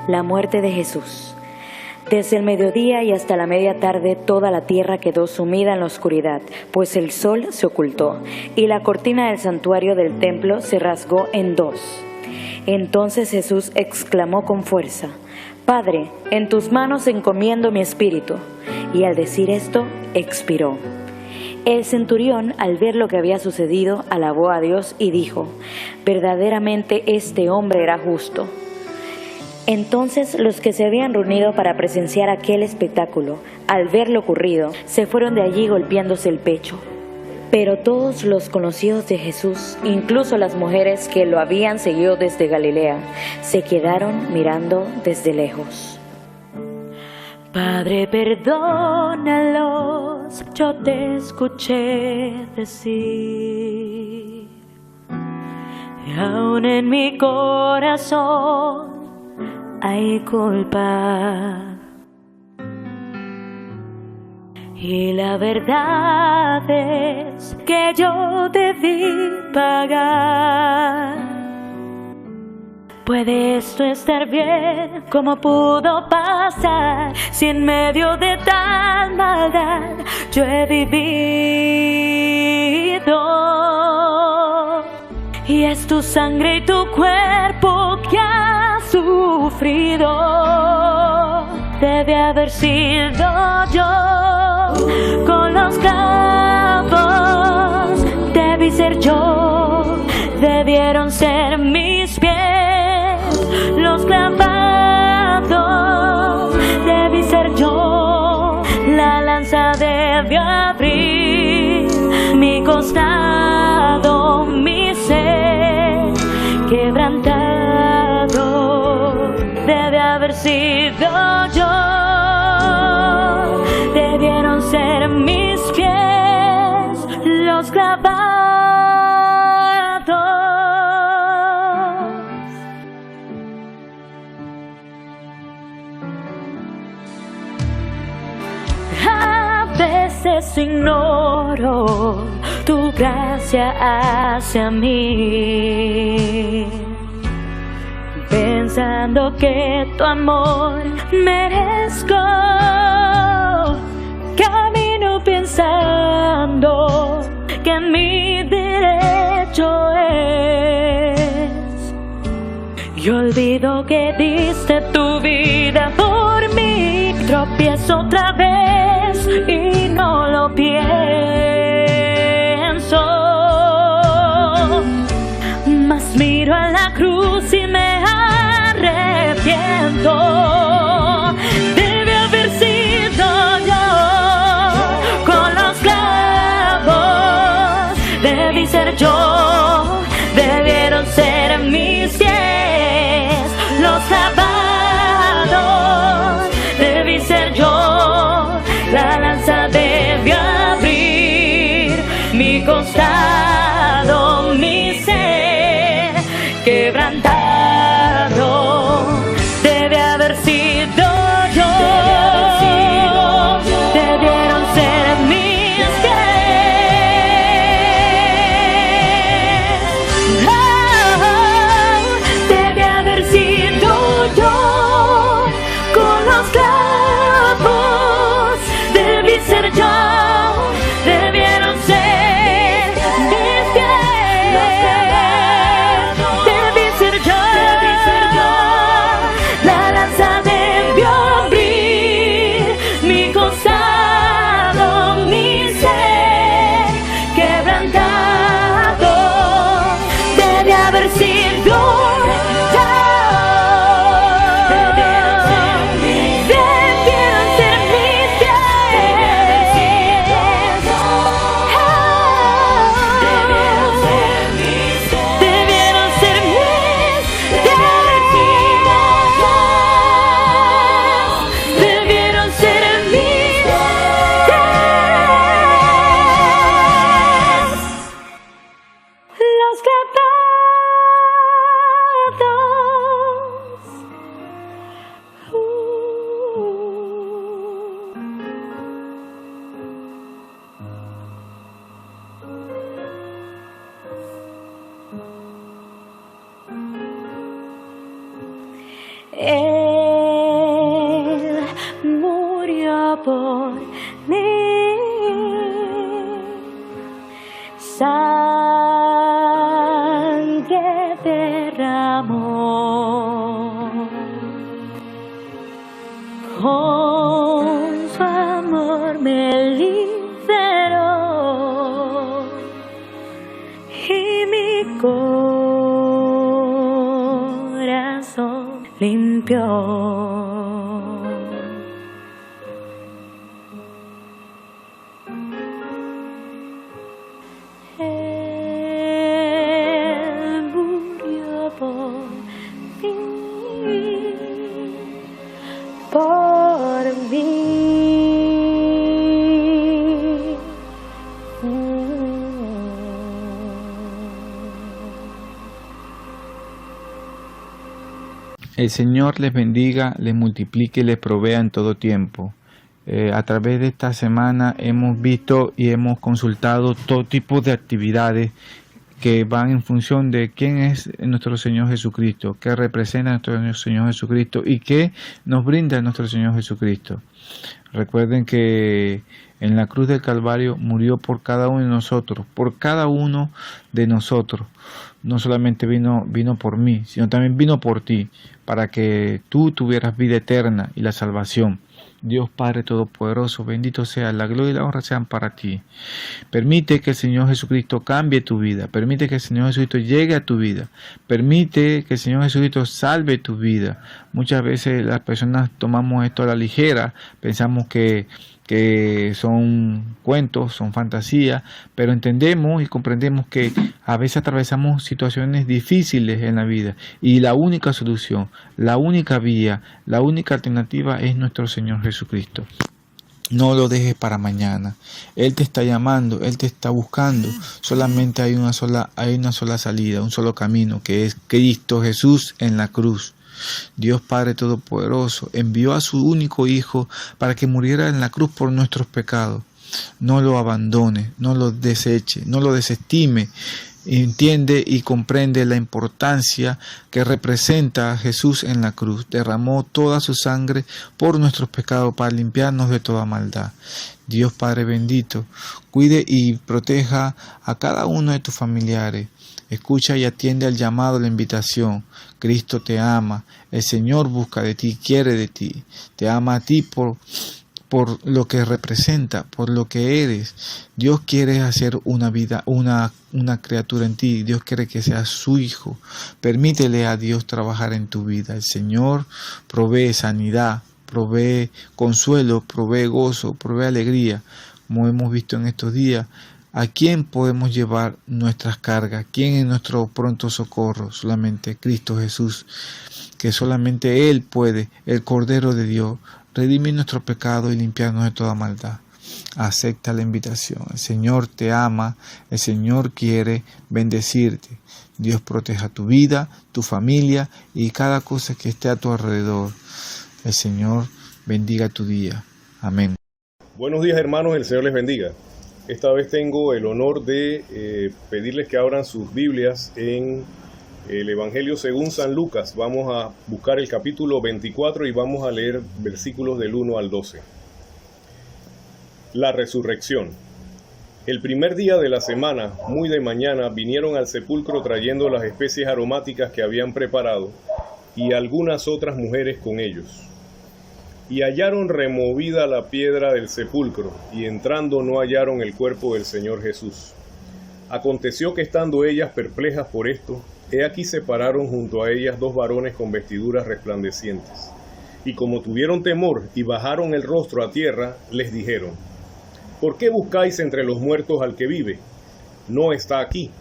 La muerte de Jesús. Desde el mediodía y hasta la media tarde toda la tierra quedó sumida en la oscuridad, pues el sol se ocultó, y la cortina del santuario del templo se rasgó en dos. Entonces Jesús exclamó con fuerza: Padre, en tus manos encomiendo mi espíritu. Y al decir esto, expiró. El centurión, al ver lo que había sucedido, alabó a Dios y dijo: verdaderamente este hombre era justo. Entonces los que se habían reunido para presenciar aquel espectáculo, al ver lo ocurrido, se fueron de allí golpeándose el pecho. Pero todos los conocidos de Jesús, incluso las mujeres que lo habían seguido desde Galilea, se quedaron mirando desde lejos. Padre, perdónalos, yo te escuché decir, y aún en mi corazón hay culpa. Y la verdad es que yo debí pagar. ¿Puede esto estar bien? ¿Cómo pudo pasar? Si en medio de tal maldad yo he vivido. Y es tu sangre y tu cuerpo que ha sufrido. Debe haber sido yo con los clavos. Debí ser yo. Debieron ser mis pies los clavados. Debí ser yo. La lanza debió abrir mi costado, mi ser quebrantado. Debe haber sido yo. Debieron ser mis pies los clavados. A veces ignoro tu gracia hacia mí, pensando que tu amor merezco. Camino pensando que mi derecho es, y olvido que diste tu vida por mí. Tropiezo otra vez y no lo pienso, mas miro a la cruz y me arrepiento. Debe haber sido yo con los clavos. Debí ser yo. Debieron ser mis pies los clavados. Debí ser yo. La lanza debió abrir mi costado, mi ser quebrantado. Debe haber sido yo. Debieron ser mis pies. Debe haber sido yo con los clavos. Debí ser yo. Debieron ser mis pies. Debí ser yo. La lanza debió abrir mi costado, mi ser quebrantado. Debe haber sido yo. Debieron ser mis pies. Debieron ser mis pies. Debieron ser mis pies los clavados. por mí. Sangre derramó, con su amor me liberó y mi corazón limpió. Por mí. El Señor les bendiga, les multiplique y les provea en todo tiempo. A través de esta semana hemos visto y hemos consultado todo tipo de actividades que van en función de quién es nuestro Señor Jesucristo, qué representa a nuestro Señor Jesucristo y qué nos brinda nuestro Señor Jesucristo. Recuerden que en la cruz del Calvario murió por cada uno de nosotros, No solamente vino por mí, sino también vino por ti, para que tú tuvieras vida eterna y la salvación. Dios Padre Todopoderoso, bendito sea, la gloria y la honra sean para ti. Permite que el Señor Jesucristo cambie tu vida, permite que el Señor Jesucristo llegue a tu vida, permite que el Señor Jesucristo salve tu vida. Muchas veces las personas tomamos esto a la ligera, pensamos que son cuentos, son fantasías, pero entendemos y comprendemos que a veces atravesamos situaciones difíciles en la vida y la única solución, la única vía, la única alternativa es nuestro Señor Jesucristo. No lo dejes para mañana. Él te está llamando, Él te está buscando. Solamente hay una sola salida, un solo camino, que es Cristo Jesús en la cruz. Dios Padre Todopoderoso envió a su único Hijo para que muriera en la cruz por nuestros pecados. No lo abandone, no lo deseche, no lo desestime. Entiende y comprende la importancia que representa a Jesús en la cruz. Derramó toda su sangre por nuestros pecados para limpiarnos de toda maldad. Dios Padre bendito, cuide y proteja a cada uno de tus familiares. Escucha y atiende al llamado, la invitación. Cristo te ama, el Señor busca de ti, quiere de ti, te ama a ti por lo que representa, por lo que eres. Dios quiere hacer una vida, una criatura en ti. Dios quiere que seas su hijo. Permítele a Dios trabajar en tu vida. El Señor provee sanidad, provee consuelo, provee gozo, provee alegría. Como hemos visto en estos días, ¿a quién podemos llevar nuestras cargas? ¿Quién es nuestro pronto socorro? Solamente Cristo Jesús, que solamente Él puede, el Cordero de Dios, redimir nuestro pecado y limpiarnos de toda maldad. Acepta la invitación. El Señor te ama, el Señor quiere bendecirte. Dios proteja tu vida, tu familia y cada cosa que esté a tu alrededor. El Señor bendiga tu día. Amén. Buenos días, hermanos, el Señor les bendiga. Esta vez tengo el honor de pedirles que abran sus Biblias en el Evangelio según San Lucas. Vamos a buscar el capítulo 24 y vamos a leer versículos del 1 al 12. La resurrección. El primer día de la semana, muy de mañana, vinieron al sepulcro trayendo las especies aromáticas que habían preparado y algunas otras mujeres con ellos. Y hallaron removida la piedra del sepulcro, y entrando no hallaron el cuerpo del Señor Jesús. Aconteció que estando ellas perplejas por esto, he aquí se pararon junto a ellas dos varones con vestiduras resplandecientes. Y como tuvieron temor y bajaron el rostro a tierra, les dijeron: ¿Por qué buscáis entre los muertos al que vive? No está aquí,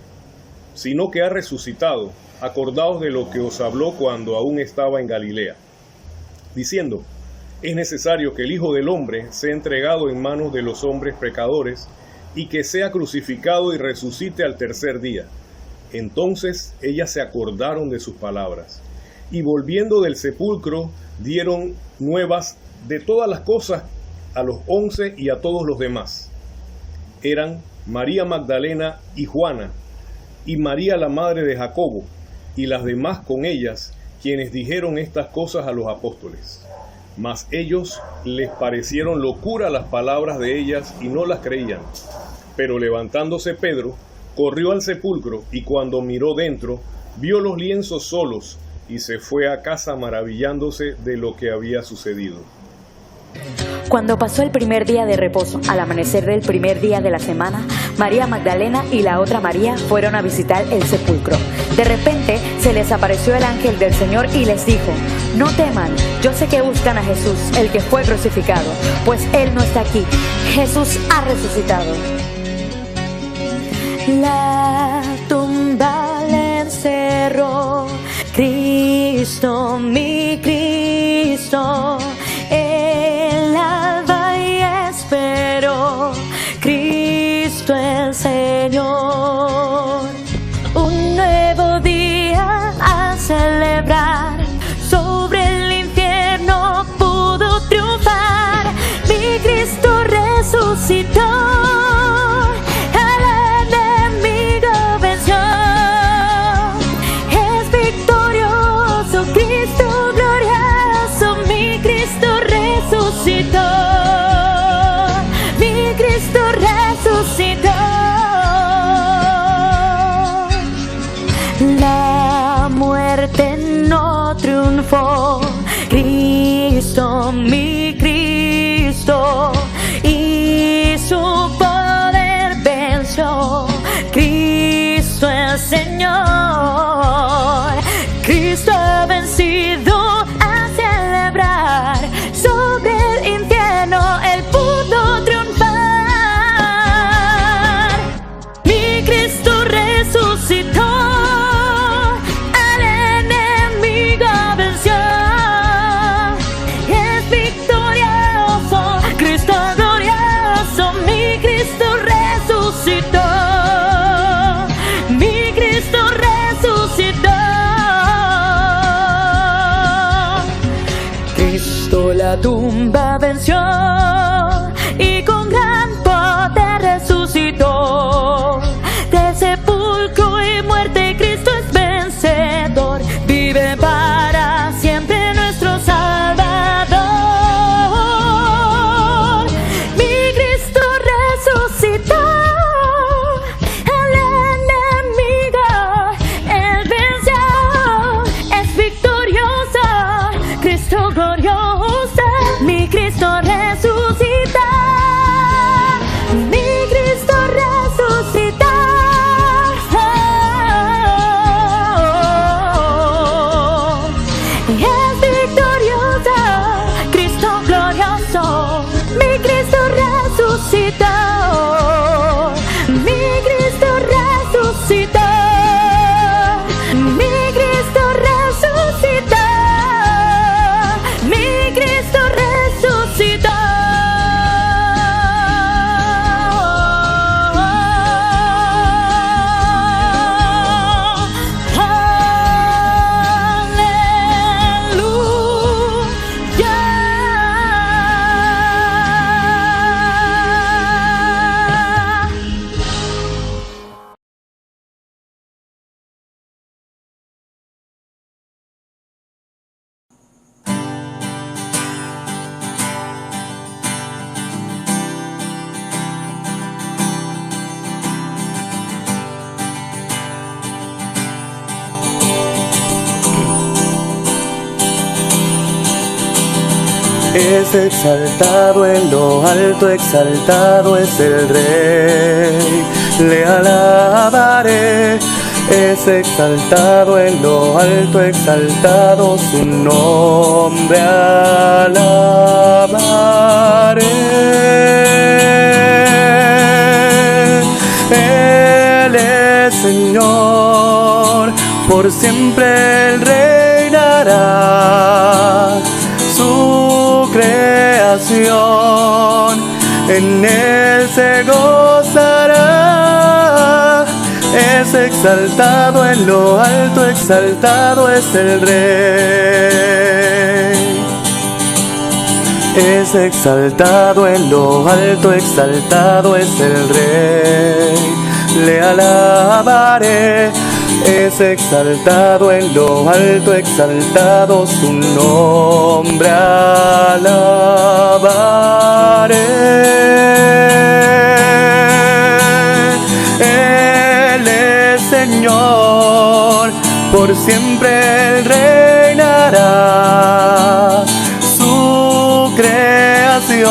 sino que ha resucitado. Acordaos de lo que os habló cuando aún estaba en Galilea, diciendo: es necesario que el Hijo del Hombre sea entregado en manos de los hombres pecadores y que sea crucificado y resucite al tercer día. Entonces ellas se acordaron de sus palabras y volviendo del sepulcro dieron nuevas de todas las cosas a los 11 y a todos los demás. Eran María Magdalena y Juana y María la madre de Jacobo y las demás con ellas, quienes dijeron estas cosas a los apóstoles. Mas ellos les parecieron locura las palabras de ellas y no las creían. Pero levantándose Pedro, corrió al sepulcro y cuando miró dentro, vio los lienzos solos y se fue a casa maravillándose de lo que había sucedido. Cuando pasó el primer día de reposo, al amanecer del primer día de la semana, María Magdalena y la otra María fueron a visitar el sepulcro. De repente se les apareció el ángel del Señor y les dijo: no teman, yo sé que buscan a Jesús, el que fue crucificado, pues Él no está aquí, Jesús ha resucitado. La tumba le encerró, Cristo, mi Cristo, el alba y esperó, Cristo el Señor. Un nuevo día a celebrar, sobre el infierno pudo triunfar, mi Cristo resucitó. Mi Cristo resucitó. La muerte no triunfó, Cristo, mi Cristo, y su poder venció, Cristo el Señor. Cristo ha vencido, a celebrar, sobre el infierno Él pudo triunfar. Mi Cristo resucitó, al enemigo venció, es victorioso, Cristo glorioso, mi Cristo resucitó, mi Cristo resucitó. Cristo la tumba venció y con gran poder resucitó. De sepulcro y muerte Cristo es vencedor, vive para siempre nuestro Salvador. Mi Cristo resucitó, al enemigo Él venció, es victorioso, Cristo glorioso, mi Cristo resucita, mi Cristo resucita. Es victorioso, Cristo glorioso, mi Cristo resucitó, mi Cristo resucitó, mi Cristo resucitó. Mi Cristo resucitó. Es exaltado en lo alto, exaltado es el Rey, le alabaré. Es exaltado en lo alto, exaltado su nombre alabaré. Él es Señor, por siempre Él reinará. Su creación en Él se gozará. Es exaltado en lo alto, exaltado es el Rey. Es exaltado en lo alto, exaltado es el Rey, le alabaré. Es exaltado en lo alto, exaltado su nombre alabaré. Él es Señor, por siempre Él reinará. Su creación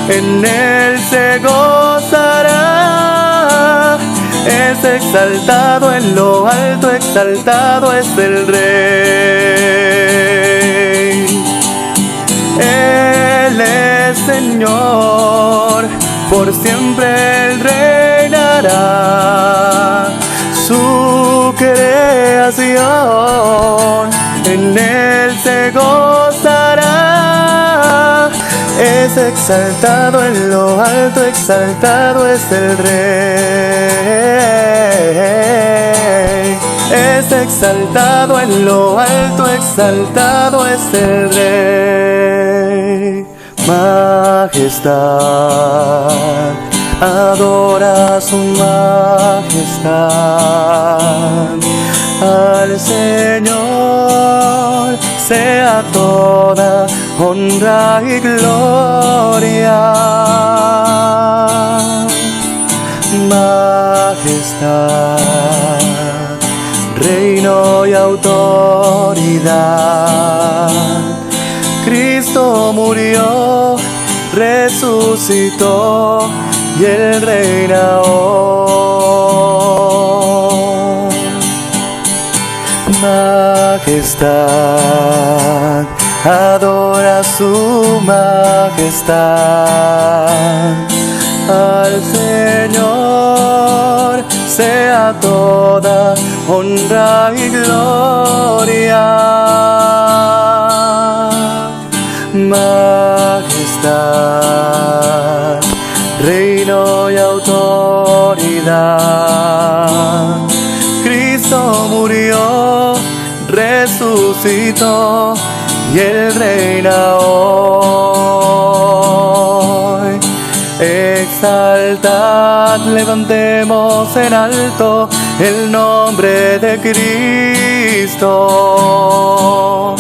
en Él se gozará. Es exaltado en lo alto, exaltado es el Rey. Él es Señor, por siempre Él reinará. Su creación en Él se gozará. Es exaltado en lo alto, exaltado es el Rey. Es exaltado en lo alto, exaltado es el Rey. Majestad, adora su majestad. Al Señor sea toda honra y gloria. Majestad, reino y autoridad. Cristo murió, resucitó y Él reina hoy. Majestad, adora su majestad. Al Señor sea toda honra y gloria. Majestad, reino y autoridad. Cristo murió, resucitó y Él reina hoy. Exaltad, levantemos en alto el nombre de Cristo.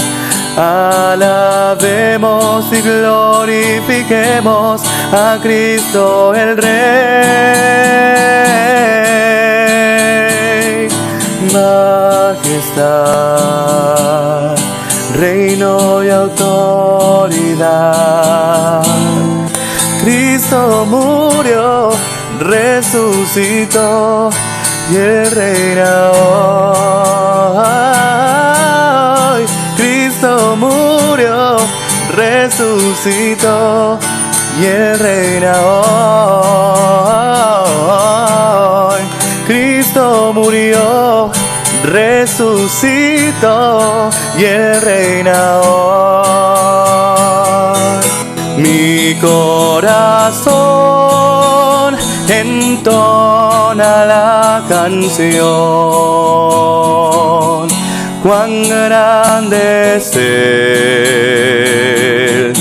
Alabemos y glorifiquemos a Cristo el Rey. Majestad, reino y autoridad. Cristo murió, resucitó y Él reina hoy. Cristo murió, resucitó y Él reina hoy. Cristo murió, resucitó y Él reina hoy. Mi corazón entona la canción. Cuán grande es Él,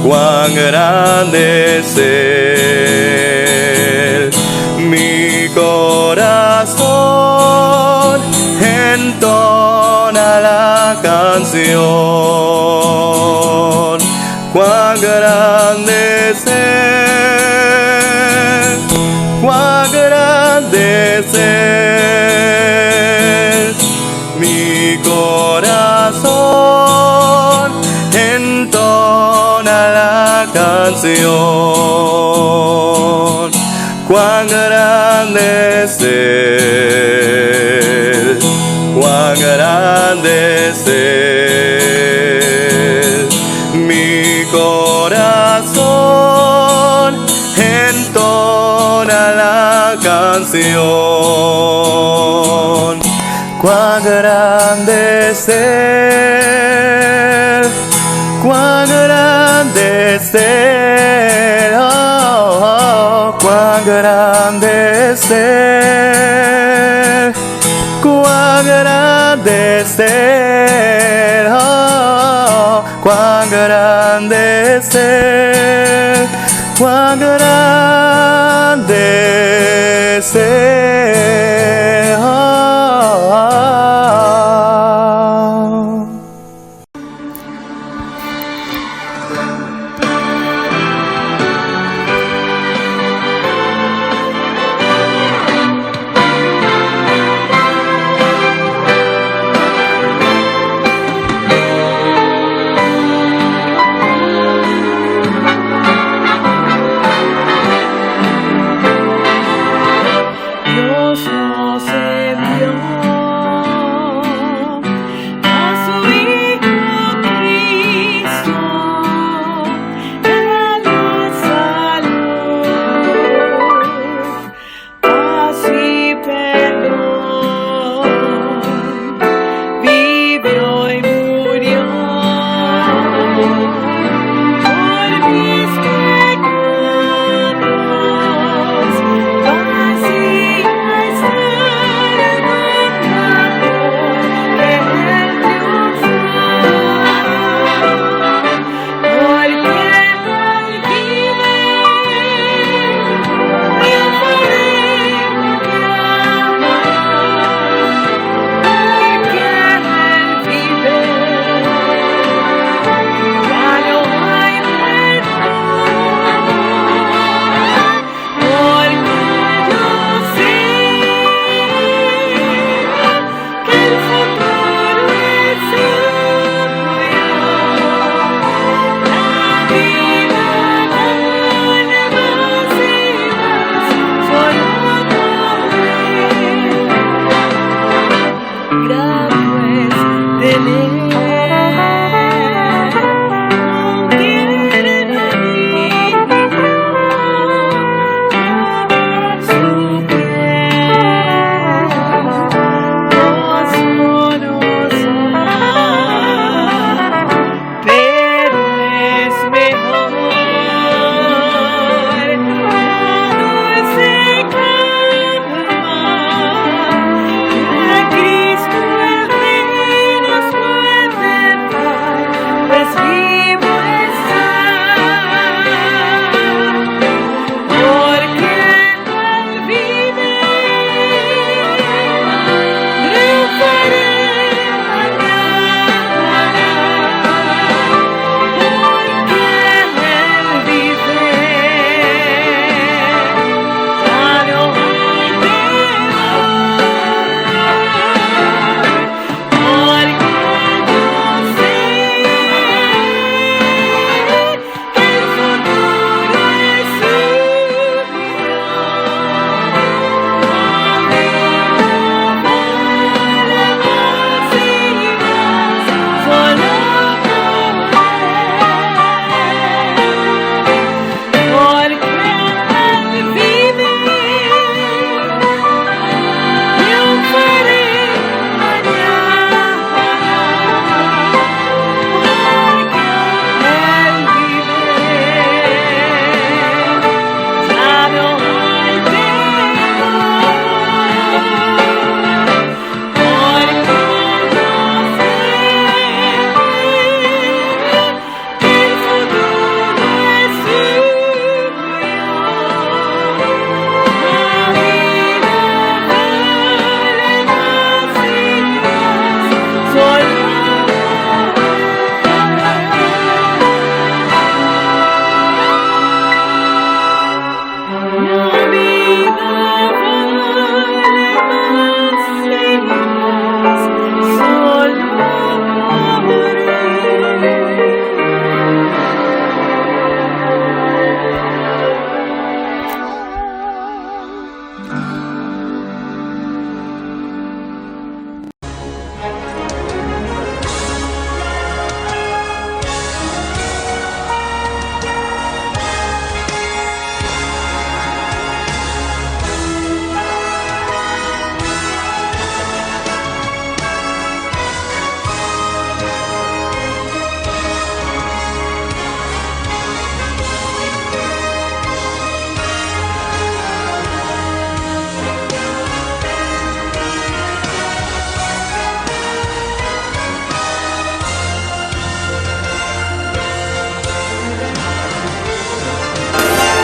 cuán grande es Él. Mi corazón entona la canción. Cuán grande es Él, cuán grande es Él. Mi corazón entona la canción. Cuán grande es Él, cuán grande es Él. Mi corazón entona la canción. Cuán grande es Él, cuán grande es Él, oh, cuán grande es Él, cuán grande es Él, oh, cuán grande es Él, cuán grande es Él, oh.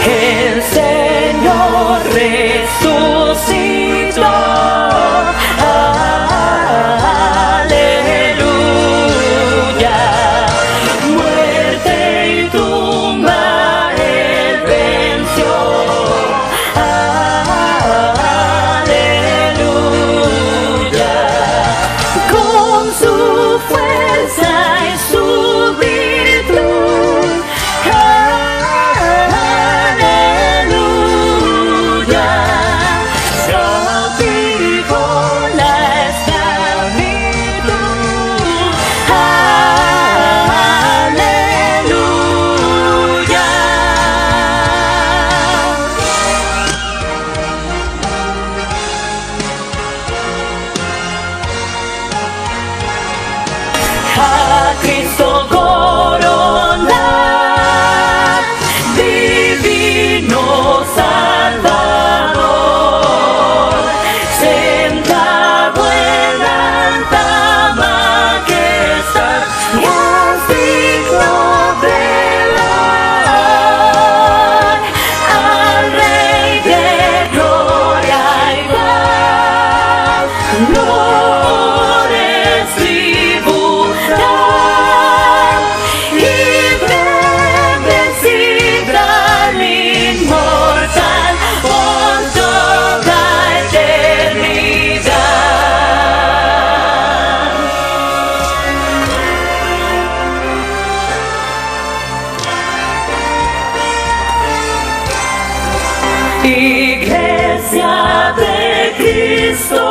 El Señor resucitó. Aleluya. Muerte y tumba Él venció. Aleluya. Con su fuerza y su virtud. Aleluya. Cautivó la esclavitud. Aleluya. A Cristo coronar, divino Salvador, sentado en alta majestad, es digno de alabar al Rey de gloria y paz. Honores tributar y bendecirá al inmortal por toda eternidad. Iglesia de Cristo,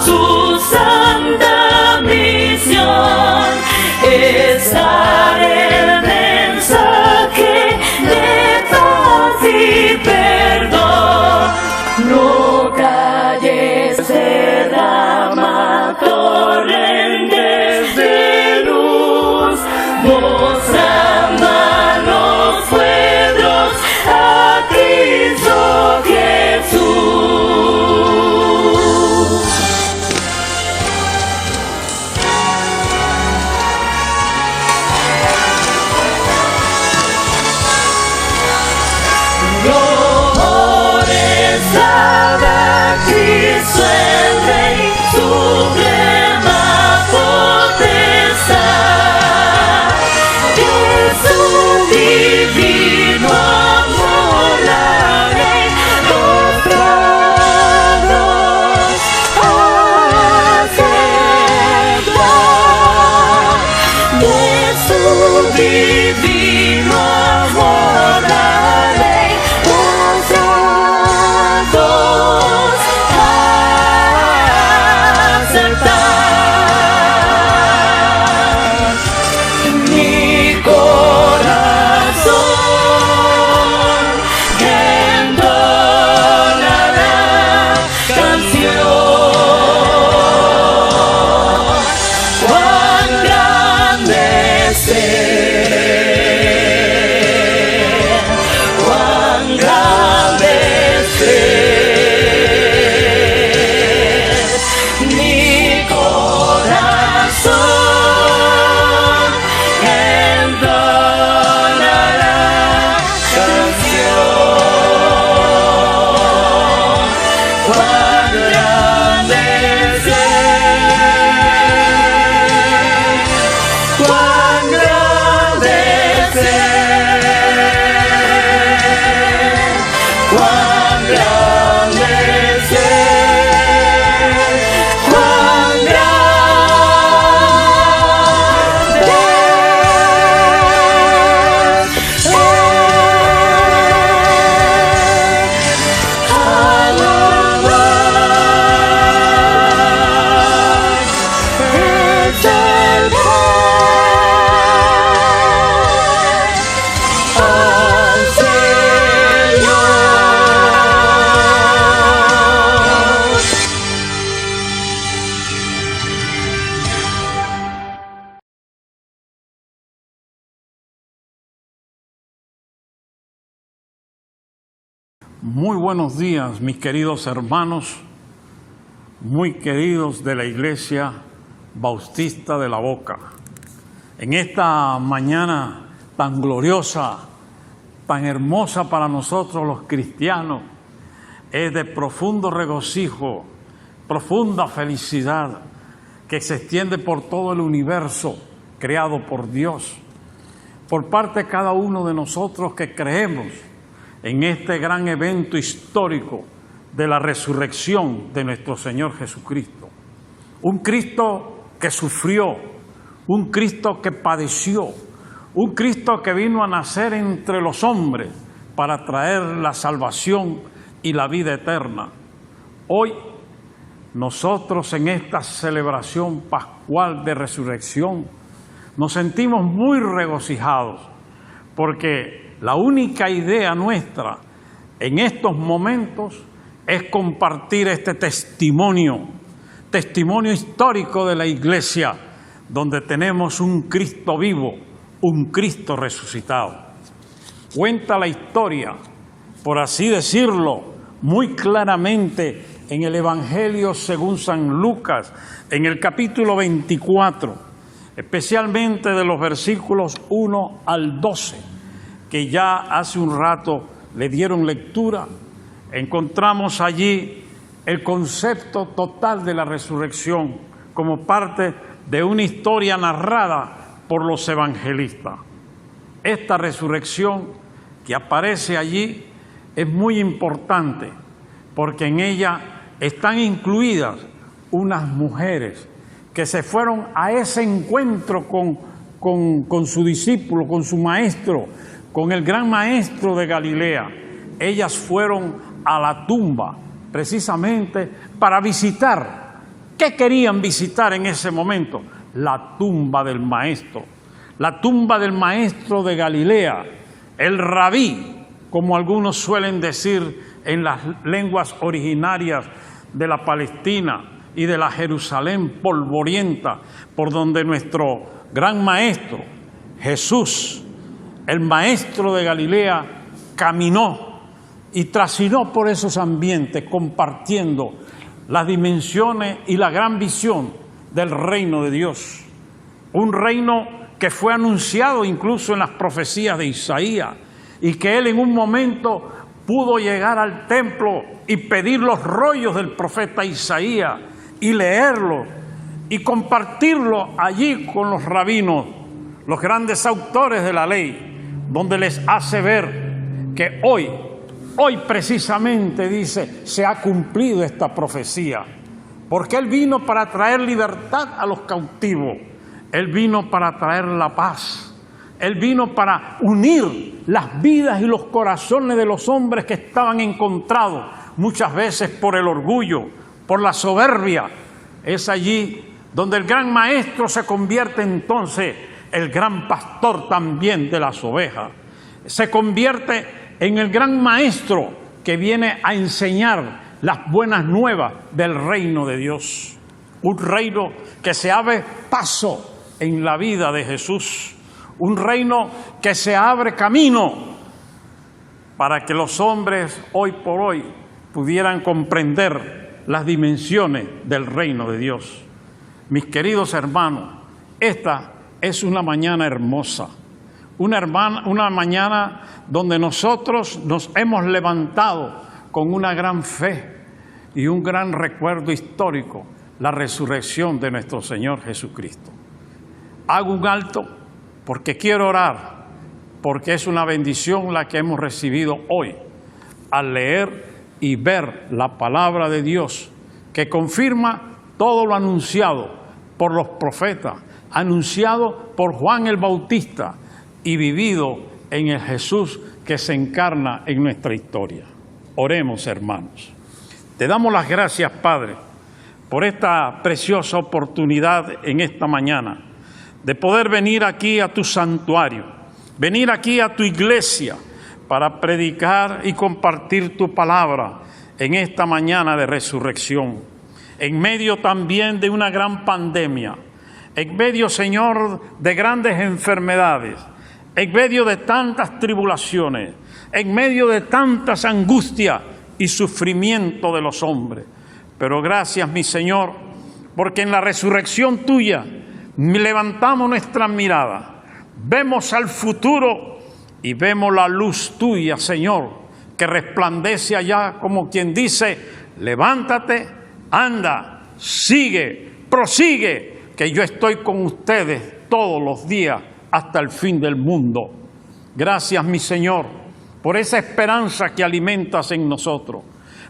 su santa misión es dar el mensaje de paz y perdón. No calles, derrama torrentes de luz, mostrando a los pueblos a Cristo Jesús. Glores a Cristo el Rey, suprema potestad, de su divino amor la ley los tronos aceptar, de su divino amor la ley los tronos aceptar. Mi corazón entonará canción. Cuán grande es Él, cuán grande es Él. Mi corazón entonará canción. Cuán grande es Él, cuán grande es Él, cuán grande es Él, cuán grande es Él. Muy buenos días, mis queridos hermanos, muy queridos de la Iglesia Bautista de la Boca. En esta mañana tan gloriosa, tan hermosa para nosotros los cristianos, es de profundo regocijo, profunda felicidad, que se extiende por todo el universo creado por Dios, por parte de cada uno de nosotros que creemos en este gran evento histórico de la resurrección de nuestro Señor Jesucristo. Un Cristo que sufrió, un Cristo que padeció, un Cristo que vino a nacer entre los hombres para traer la salvación y la vida eterna. Hoy nosotros en esta celebración pascual de resurrección nos sentimos muy regocijados porque la única idea nuestra en estos momentos es compartir este testimonio histórico de la Iglesia, donde tenemos un Cristo vivo, un Cristo resucitado. Cuenta la historia, por así decirlo, muy claramente en el Evangelio según San Lucas, en el capítulo 24, especialmente de los versículos 1 al 12, que ya hace un rato le dieron lectura. Encontramos allí el concepto total de la resurrección como parte de una historia narrada por los evangelistas. Esta resurrección que aparece allí es muy importante porque en ella están incluidas unas mujeres que se fueron a ese encuentro con su discípulo, con su maestro, con el gran maestro de Galilea. Ellas fueron a la tumba precisamente para visitar. ¿Qué querían visitar en ese momento? La tumba del maestro, la tumba del maestro de Galilea, el rabí, como algunos suelen decir en las lenguas originarias de la Palestina y de la Jerusalén polvorienta, por donde nuestro gran maestro, Jesús, el maestro de Galilea, caminó y transitó por esos ambientes compartiendo las dimensiones y la gran visión del reino de Dios. Un reino que fue anunciado incluso en las profecías de Isaías y que él en un momento pudo llegar al templo y pedir los rollos del profeta Isaías y leerlos y compartirlos allí con los rabinos, los grandes autores de la ley, donde les hace ver que hoy precisamente, dice, se ha cumplido esta profecía, porque Él vino para traer libertad a los cautivos, Él vino para traer la paz, Él vino para unir las vidas y los corazones de los hombres que estaban encontrados muchas veces por el orgullo, por la soberbia. Es allí donde el gran maestro se convierte entonces el gran pastor también de las ovejas. Se convierte en el gran maestro que viene a enseñar las buenas nuevas del reino de Dios. Un reino que se abre paso en la vida de Jesús. Un reino que se abre camino para que los hombres hoy por hoy pudieran comprender las dimensiones del reino de Dios. Mis queridos hermanos, esta es una mañana hermosa. Una mañana donde nosotros nos hemos levantado con una gran fe y un gran recuerdo histórico, la resurrección de nuestro Señor Jesucristo. Hago un alto porque quiero orar, porque es una bendición la que hemos recibido hoy al leer y ver la palabra de Dios que confirma todo lo anunciado por los profetas, anunciado por Juan el Bautista y vivido en el Jesús que se encarna en nuestra historia. Oremos, hermanos. Te damos las gracias, Padre, por esta preciosa oportunidad en esta mañana de poder venir aquí a tu santuario, venir aquí a tu iglesia para predicar y compartir tu palabra en esta mañana de resurrección, en medio también de una gran pandemia, en medio, Señor, de grandes enfermedades, en medio de tantas tribulaciones, en medio de tantas angustias y sufrimiento de los hombres. Pero gracias, mi Señor, porque en la resurrección tuya levantamos nuestra mirada, vemos al futuro y vemos la luz tuya, Señor, que resplandece allá como quien dice, levántate, anda, sigue, prosigue, que yo estoy con ustedes todos los días hasta el fin del mundo. Gracias, mi Señor, por esa esperanza que alimentas en nosotros,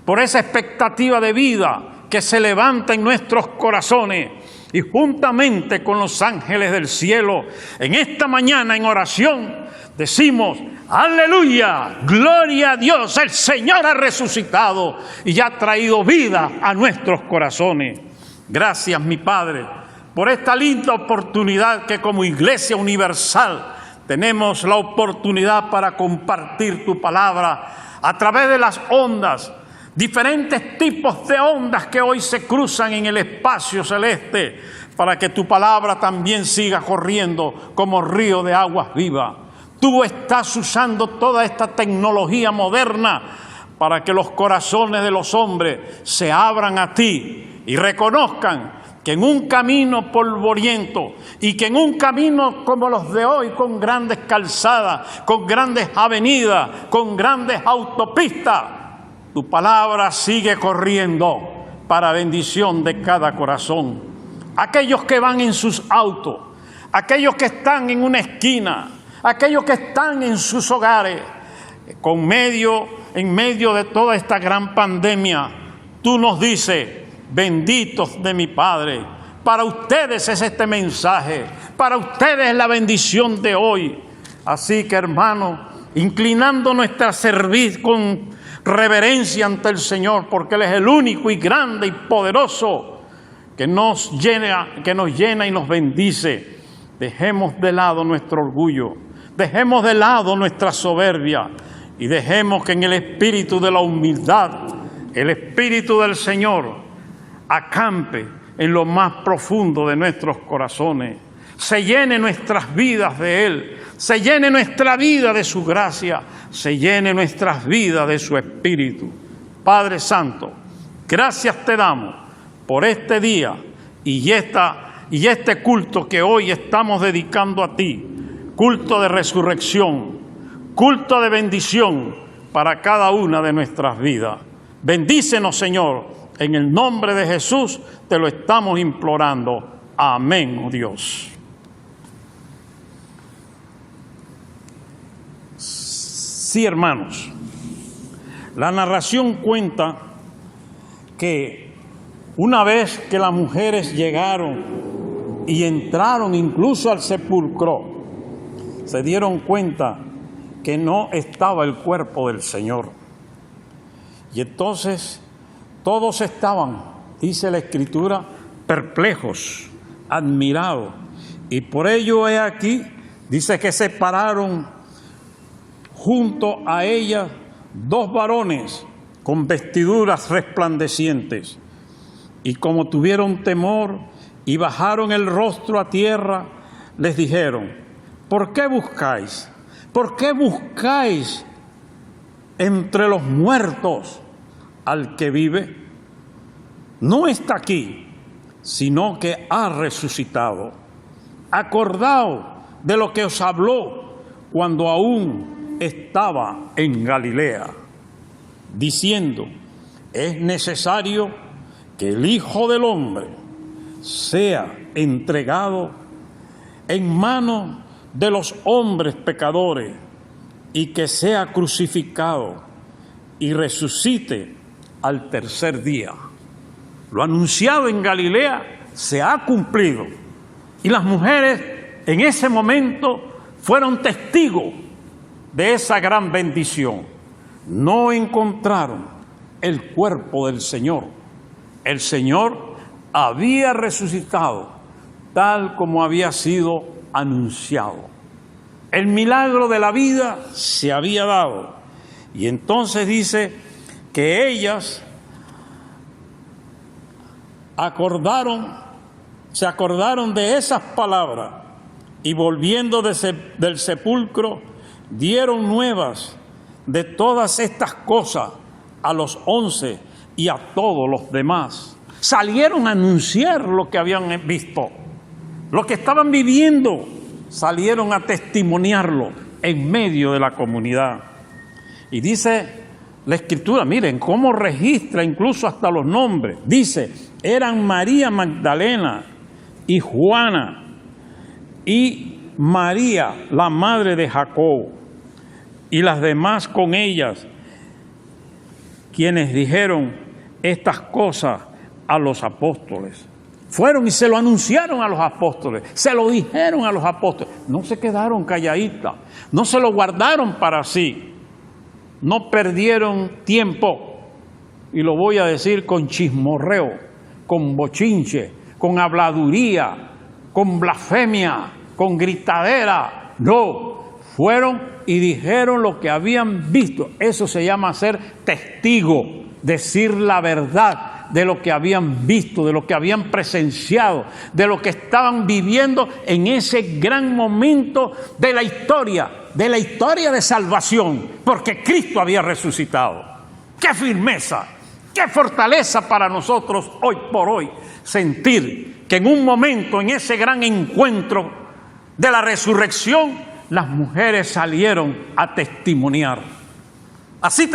por esa expectativa de vida que se levanta en nuestros corazones, y juntamente con los ángeles del cielo, en esta mañana en oración, decimos, aleluya, gloria a Dios, el Señor ha resucitado y ya ha traído vida a nuestros corazones. Gracias, mi Padre, por esta linda oportunidad que como Iglesia Universal tenemos la oportunidad para compartir tu palabra a través de las ondas, diferentes tipos de ondas que hoy se cruzan en el espacio celeste, para que tu palabra también siga corriendo como río de aguas vivas. Tú estás usando toda esta tecnología moderna para que los corazones de los hombres se abran a ti y reconozcan que en un camino polvoriento y que en un camino como los de hoy, con grandes calzadas, con grandes avenidas, con grandes autopistas, tu palabra sigue corriendo para bendición de cada corazón. Aquellos que van en sus autos, aquellos que están en una esquina, aquellos que están en sus hogares, en medio de toda esta gran pandemia, tú nos dices, benditos de mi Padre, para ustedes es este mensaje, para ustedes es la bendición de hoy. Así que, hermano, inclinando nuestra cerviz con reverencia ante el Señor, porque Él es el único y grande y poderoso que nos llena y nos bendice. Dejemos de lado nuestro orgullo, dejemos de lado nuestra soberbia y dejemos que en el espíritu de la humildad, el espíritu del Señor acampe en lo más profundo de nuestros corazones, se llene nuestras vidas de Él, se llene nuestra vida de su gracia, se llene nuestras vidas de su Espíritu. Padre Santo, gracias te damos por este día y este culto que hoy estamos dedicando a ti, culto de resurrección, culto de bendición para cada una de nuestras vidas. Bendícenos, Señor, en el nombre de Jesús te lo estamos implorando. Amén, oh Dios. Sí, hermanos, la narración cuenta que una vez que las mujeres llegaron y entraron incluso al sepulcro, se dieron cuenta que no estaba el cuerpo del Señor. Y entonces todos estaban, dice la Escritura, perplejos, admirados. Y por ello he aquí, dice que se pararon junto a ella dos varones con vestiduras resplandecientes, y como tuvieron temor y bajaron el rostro a tierra, les dijeron, ¿por qué buscáis? ¿Por qué buscáis entre los muertos al que vive? No está aquí, sino que ha resucitado. Acordaos de lo que os habló cuando aún estaba en Galilea, diciendo, es necesario que el Hijo del Hombre sea entregado en manos de los hombres pecadores y que sea crucificado y resucite al tercer día. Lo anunciado en Galilea se ha cumplido y las mujeres en ese momento fueron testigos de esa gran bendición. No encontraron el cuerpo del Señor. El Señor había resucitado tal como había sido anunciado. El milagro de la vida se había dado. Y entonces dice que ellas se acordaron de esas palabras y volviendo del sepulcro dieron nuevas de todas estas cosas a los 11 y a todos los demás. Salieron a anunciar lo que habían visto, lo que estaban viviendo, salieron a testimoniarlo en medio de la comunidad. Y dice la Escritura, miren cómo registra incluso hasta los nombres. Dice, eran María Magdalena y Juana y María, la madre de Jacobo, y las demás con ellas, quienes dijeron estas cosas a los apóstoles. Fueron y se lo anunciaron a los apóstoles, se lo dijeron a los apóstoles. No se quedaron calladitas, no se lo guardaron para sí, no perdieron tiempo, y lo voy a decir con chismorreo, con bochinche, con habladuría, con blasfemia, con gritadera. No, fueron y dijeron lo que habían visto. Eso se llama ser testigo, decir la verdad de lo que habían visto, de lo que habían presenciado, de lo que estaban viviendo en ese gran momento de la historia de salvación, porque Cristo había resucitado. ¡Qué firmeza! ¡Qué fortaleza para nosotros hoy por hoy! Sentir que en un momento, en ese gran encuentro de la resurrección, las mujeres salieron a testimoniar. Así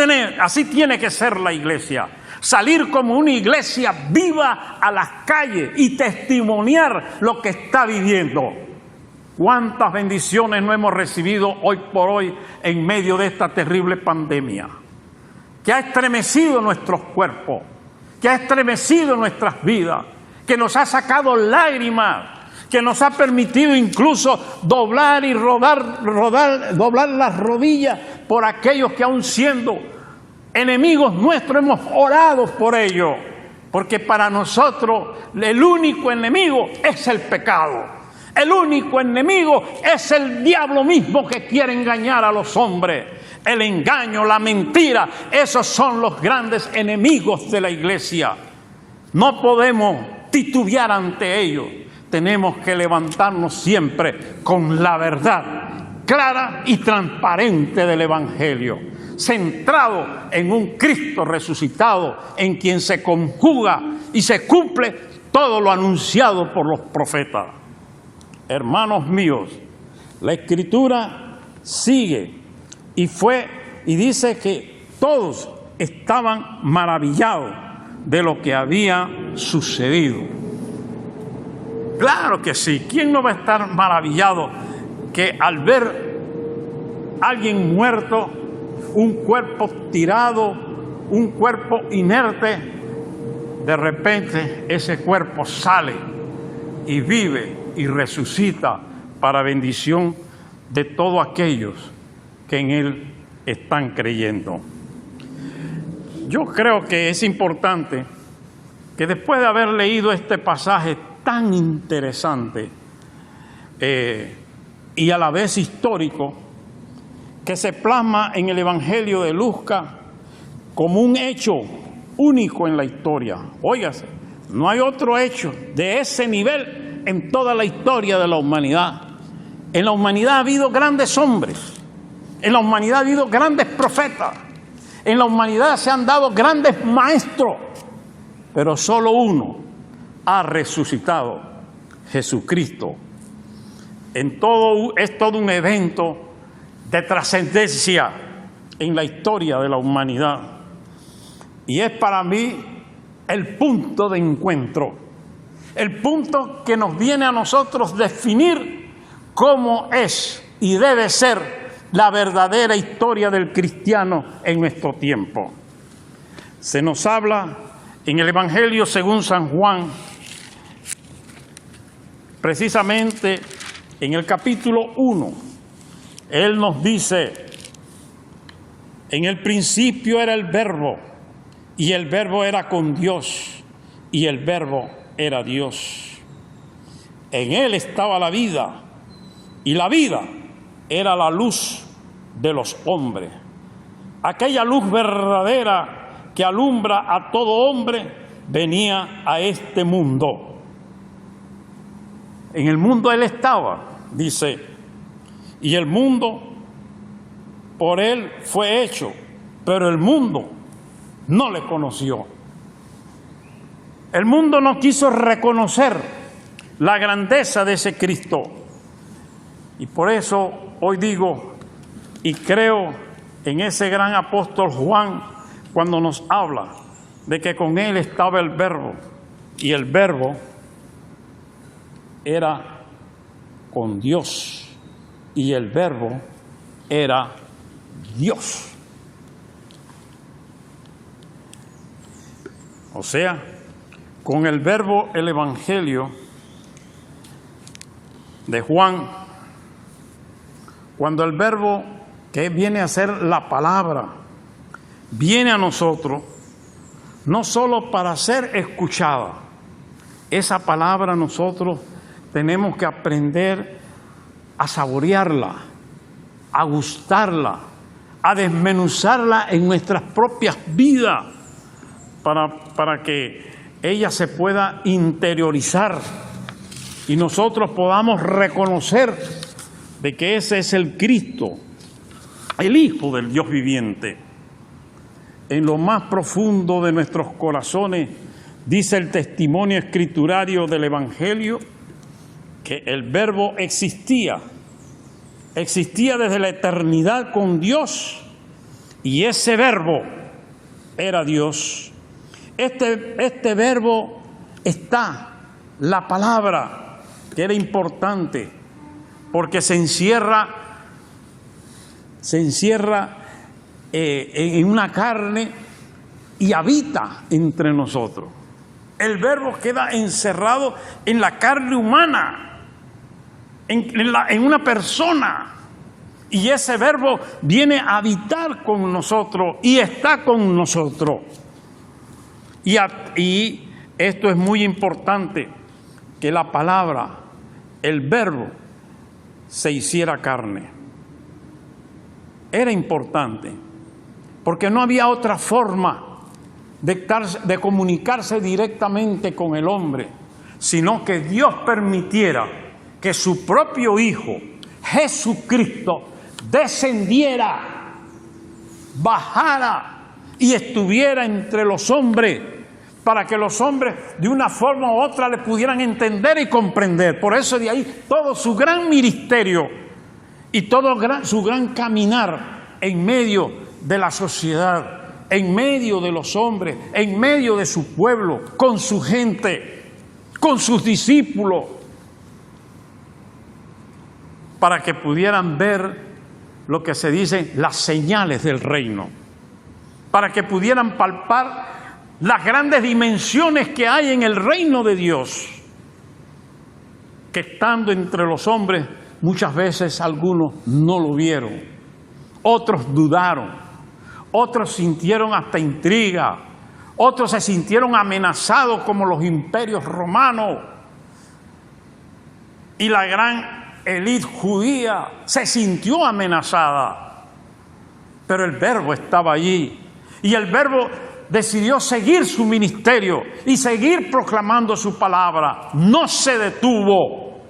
tiene que ser la iglesia. Salir como una iglesia viva a las calles y testimoniar lo que está viviendo. ¿Cuántas bendiciones no hemos recibido hoy por hoy en medio de esta terrible pandemia? Que ha estremecido nuestros cuerpos, que ha estremecido nuestras vidas, que nos ha sacado lágrimas, que nos ha permitido incluso doblar las rodillas por aquellos que aún siendo enemigos nuestros hemos orado por ellos, porque para nosotros el único enemigo es el pecado, el único enemigo es el diablo mismo que quiere engañar a los hombres. El engaño, la mentira, esos son los grandes enemigos de la iglesia. No podemos titubear ante ellos. Tenemos que levantarnos siempre con la verdad clara y transparente del Evangelio, centrado en un Cristo resucitado, en quien se conjuga y se cumple todo lo anunciado por los profetas. Hermanos míos, la Escritura sigue y dice que todos estaban maravillados de lo que había sucedido. Claro que sí, ¿quién no va a estar maravillado que al ver a alguien muerto, un cuerpo tirado, un cuerpo inerte, de repente ese cuerpo sale y vive y resucita para bendición de todos aquellos que en Él están creyendo? Yo creo que es importante que después de haber leído este pasaje tan interesante y a la vez histórico, que se plasma en el Evangelio de Lucas como un hecho único en la historia. Óigase, no hay otro hecho de ese nivel en toda la historia de la humanidad. En la humanidad ha habido grandes hombres, en la humanidad ha habido grandes profetas, en la humanidad se han dado grandes maestros, pero solo uno ha resucitado: Jesucristo. Es todo un evento de trascendencia en la historia de la humanidad, y es para mí el punto de encuentro, el punto que nos viene a nosotros definir cómo es y debe ser la verdadera historia del cristiano en nuestro tiempo. Se nos habla en el Evangelio según San Juan, precisamente en el capítulo 1, Él nos dice: en el principio era el Verbo, y el Verbo era con Dios, y el Verbo era Dios. En Él estaba la vida, y la vida era la luz de los hombres. Aquella luz verdadera que alumbra a todo hombre venía a este mundo. En el mundo Él estaba, dice, y el mundo por Él fue hecho, pero el mundo no le conoció. El mundo no quiso reconocer la grandeza de ese Cristo. Y por eso hoy digo Y creo en ese gran apóstol Juan cuando nos habla de que con él estaba el Verbo, y el Verbo era con Dios, y el Verbo era Dios. O sea, con el Verbo, el Evangelio de Juan, cuando el Verbo, que viene a ser la palabra, viene a nosotros, no solo para ser escuchada, esa palabra nosotros tenemos que aprender a saborearla, a gustarla, a desmenuzarla en nuestras propias vidas, para que ella se pueda interiorizar y nosotros podamos reconocer de que ese es el Cristo, el Hijo del Dios viviente. En lo más profundo de nuestros corazones, dice el testimonio escriturario del Evangelio, que el Verbo existía desde la eternidad con Dios, y ese Verbo era Dios. Este Verbo está, la palabra, que era importante, porque se encierra en una carne y habita entre nosotros. El Verbo queda encerrado en la carne humana, en una persona, y ese Verbo viene a habitar con nosotros y está con nosotros. Y esto es muy importante, que la palabra, el Verbo, se hiciera carne. Era importante, porque no había otra forma de comunicarse directamente con el hombre, sino que Dios permitiera que su propio Hijo, Jesucristo, descendiera, bajara y estuviera entre los hombres, para que los hombres de una forma u otra le pudieran entender y comprender. Por eso de ahí todo su gran ministerio y todo su gran caminar en medio de la sociedad, en medio de los hombres, en medio de su pueblo, con su gente, con sus discípulos, para que pudieran ver lo que se dice las señales del reino, para que pudieran palpar las grandes dimensiones que hay en el reino de Dios, que estando entre los hombres muchas veces algunos no lo vieron, otros dudaron, otros sintieron hasta intriga, otros se sintieron amenazados como los imperios romanos, y la gran élite judía se sintió amenazada, pero el Verbo estaba allí, y el Verbo decidió seguir su ministerio y seguir proclamando su palabra. No se detuvo,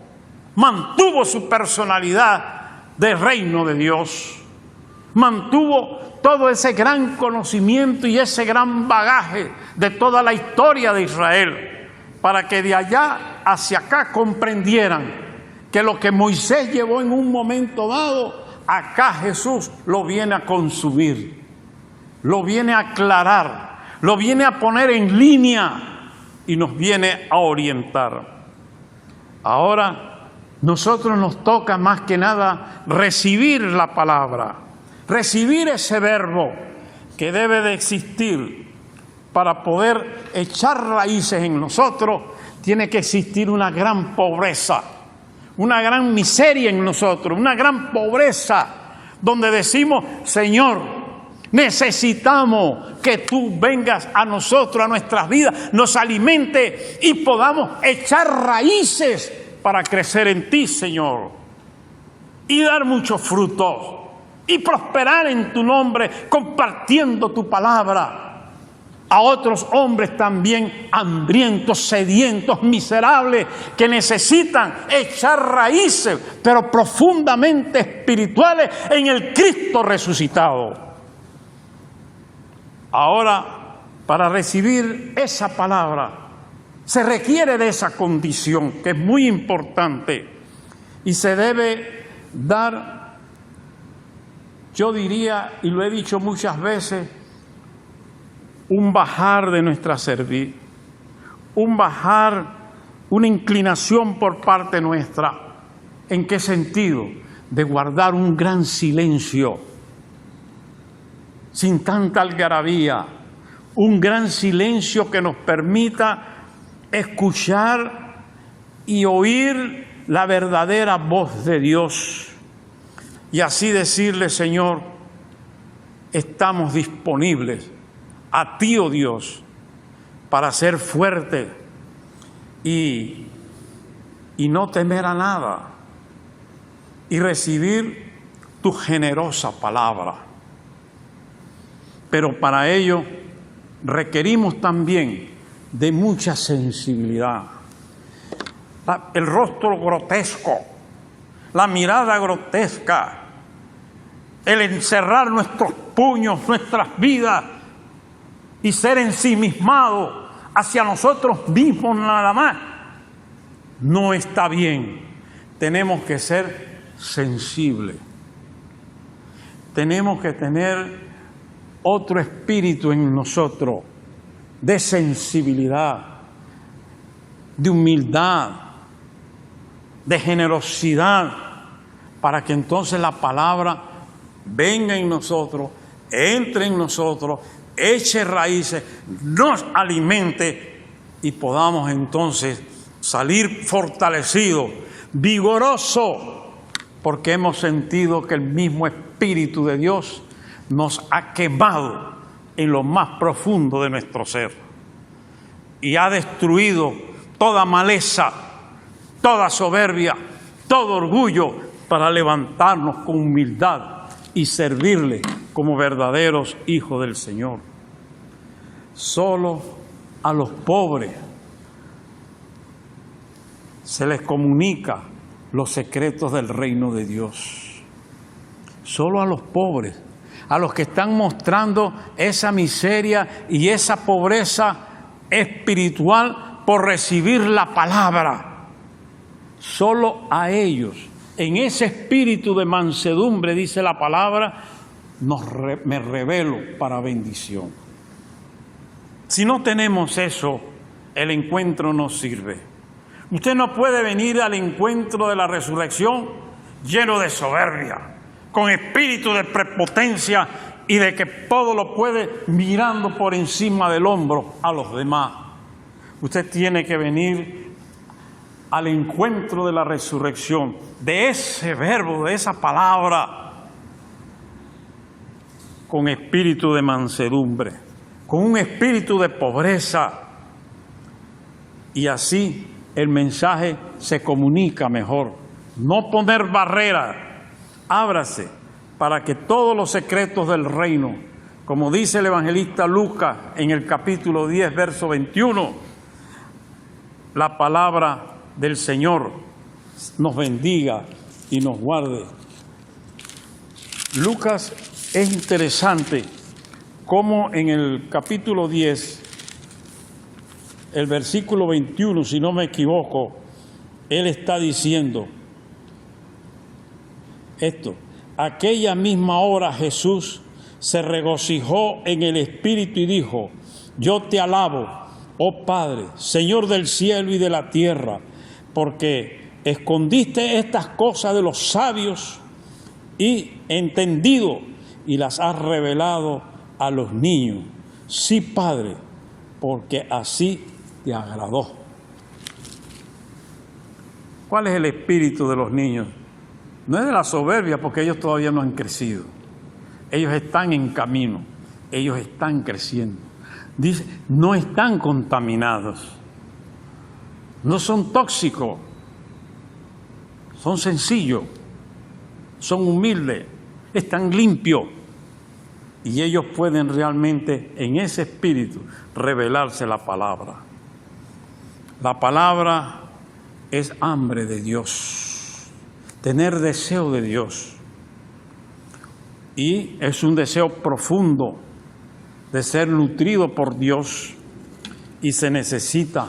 mantuvo su personalidad de reino de Dios, mantuvo todo ese gran conocimiento y ese gran bagaje de toda la historia de Israel, para que de allá hacia acá comprendieran que lo que Moisés llevó en un momento dado, acá Jesús lo viene a consumir, lo viene a aclarar, lo viene a poner en línea y nos viene a orientar. Ahora, nosotros nos toca más que nada recibir la palabra, recibir ese Verbo que debe de existir. Para poder echar raíces en nosotros, tiene que existir una gran pobreza, una gran miseria en nosotros, una gran pobreza, donde decimos: Señor, necesitamos que tú vengas a nosotros, a nuestras vidas, nos alimente y podamos echar raíces para crecer en ti, Señor, y dar muchos frutos y prosperar en tu nombre, compartiendo tu palabra a otros hombres también hambrientos, sedientos, miserables, que necesitan echar raíces, pero profundamente espirituales, en el Cristo resucitado. Ahora, para recibir esa palabra, se requiere de esa condición, que es muy importante, y se debe dar yo diría, y lo he dicho muchas veces, un bajar de nuestra cerviz, un bajar, una inclinación por parte nuestra. ¿En qué sentido? De guardar un gran silencio, sin tanta algarabía, un gran silencio que nos permita escuchar y oír la verdadera voz de Dios. Y así decirle: Señor, estamos disponibles a ti, oh Dios, para ser fuerte y no temer a nada, y recibir tu generosa palabra. Pero para ello requerimos también de mucha sensibilidad. El rostro grotesco, la mirada grotesca, el encerrar nuestros puños, nuestras vidas y ser ensimismados hacia nosotros mismos nada más, no está bien. Tenemos que ser sensibles. Tenemos que tener otro espíritu en nosotros, de sensibilidad, de humildad, de generosidad, para que entonces la palabra venga en nosotros, entre en nosotros, eche raíces, nos alimente y podamos entonces salir fortalecidos, vigorosos, porque hemos sentido que el mismo Espíritu de Dios nos ha quemado en lo más profundo de nuestro ser y ha destruido toda maleza, toda soberbia, todo orgullo, para levantarnos con humildad y servirle como verdaderos hijos del Señor. Solo a los pobres se les comunica los secretos del reino de Dios. Solo a los pobres, a los que están mostrando esa miseria y esa pobreza espiritual por recibir la palabra. Solo a ellos, en ese espíritu de mansedumbre, dice la palabra, me revelo para bendición. Si no tenemos eso, el encuentro no sirve. Usted no puede venir al encuentro de la resurrección lleno de soberbia, con espíritu de prepotencia y de que todo lo puede, mirando por encima del hombro a los demás. Usted tiene que venir al encuentro de la resurrección, de ese verbo, de esa palabra, con espíritu de mansedumbre, con un espíritu de pobreza, y así el mensaje se comunica mejor. No poner barreras. Ábrase para que todos los secretos del reino, como dice el evangelista Lucas en el capítulo 10, verso 21, la palabra del Señor nos bendiga y nos guarde. Lucas es interesante cómo en el capítulo 10, el versículo 21, si no me equivoco, él está diciendo esto: aquella misma hora Jesús se regocijó en el Espíritu y dijo: yo te alabo, oh Padre, Señor del cielo y de la tierra, porque escondiste estas cosas de los sabios y entendido y las has revelado a los niños. Sí, Padre, porque así te agradó. ¿Cuál es el espíritu de los niños? No es de la soberbia, porque ellos todavía no han crecido. Ellos están en camino, ellos están creciendo. Dice, no están contaminados, no son tóxicos, son sencillos, son humildes, están limpios. Y ellos pueden realmente en ese espíritu revelarse la palabra. La palabra es hambre de Dios, tener deseo de Dios. Y es un deseo profundo de ser nutrido por Dios, y se necesita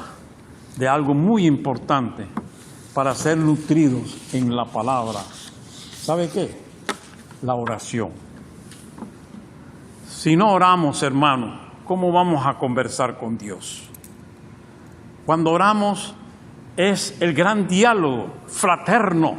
de algo muy importante para ser nutridos en la palabra. ¿Sabe qué? La oración. Si no oramos, hermano, ¿cómo vamos a conversar con Dios? Cuando oramos es el gran diálogo fraterno,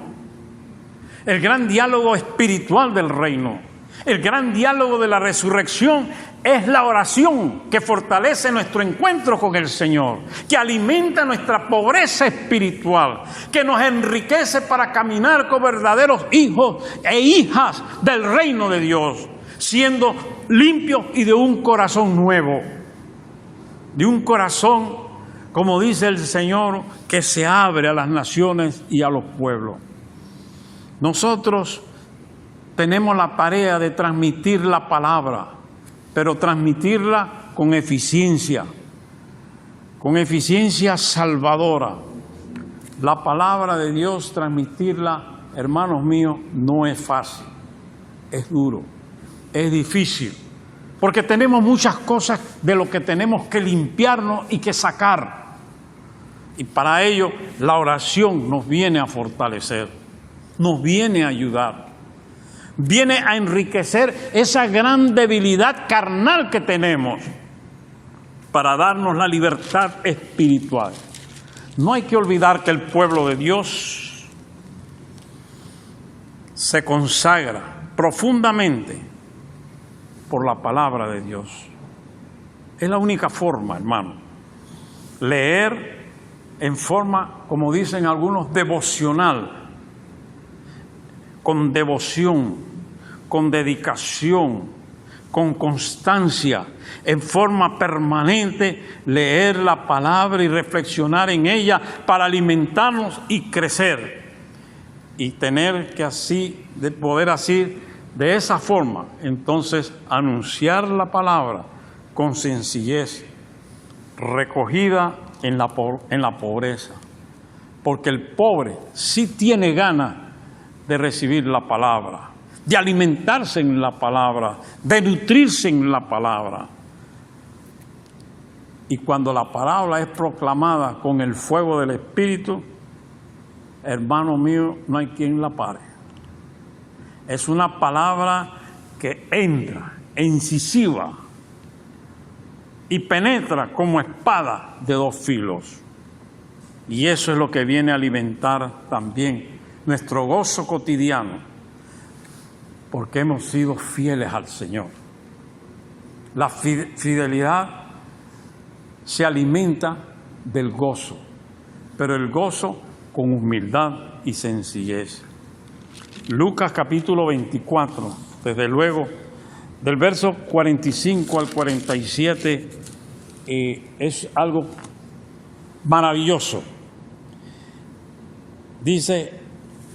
el gran diálogo espiritual del reino, el gran diálogo de la resurrección. Es la oración que fortalece nuestro encuentro con el Señor, que alimenta nuestra pobreza espiritual, que nos enriquece para caminar como verdaderos hijos e hijas del reino de Dios, siendo limpios y de un corazón nuevo, de un corazón, como dice el Señor, que se abre a las naciones y a los pueblos. Nosotros tenemos la tarea de transmitir la palabra, pero transmitirla con eficiencia salvadora. La palabra de Dios, transmitirla, hermanos míos, no es fácil, es duro, es difícil, porque tenemos muchas cosas de lo que tenemos que limpiarnos y que sacar. Y para ello la oración nos viene a fortalecer, nos viene a ayudar. Viene a enriquecer esa gran debilidad carnal que tenemos para darnos la libertad espiritual. No hay que olvidar que el pueblo de Dios se consagra profundamente por la palabra de Dios. Es la única forma, hermano. Leer en forma, como dicen algunos, devocional, con devoción, con dedicación, con constancia, en forma permanente, leer la palabra y reflexionar en ella para alimentarnos y crecer. Y tener que poder así, de esa forma, entonces anunciar la palabra con sencillez, recogida en la pobreza. Porque el pobre sí tiene ganas de recibir la palabra, de alimentarse en la palabra, de nutrirse en la palabra. Y cuando la palabra es proclamada con el fuego del Espíritu, hermano mío, no hay quien la pare. Es una palabra que entra, incisiva, y penetra como espada de dos filos. Y eso es lo que viene a alimentar también nuestro gozo cotidiano, porque hemos sido fieles al Señor. La fidelidad se alimenta del gozo, pero el gozo con humildad y sencillez. Lucas capítulo 24, desde luego, del verso 45 al 47, es algo maravilloso. Dice: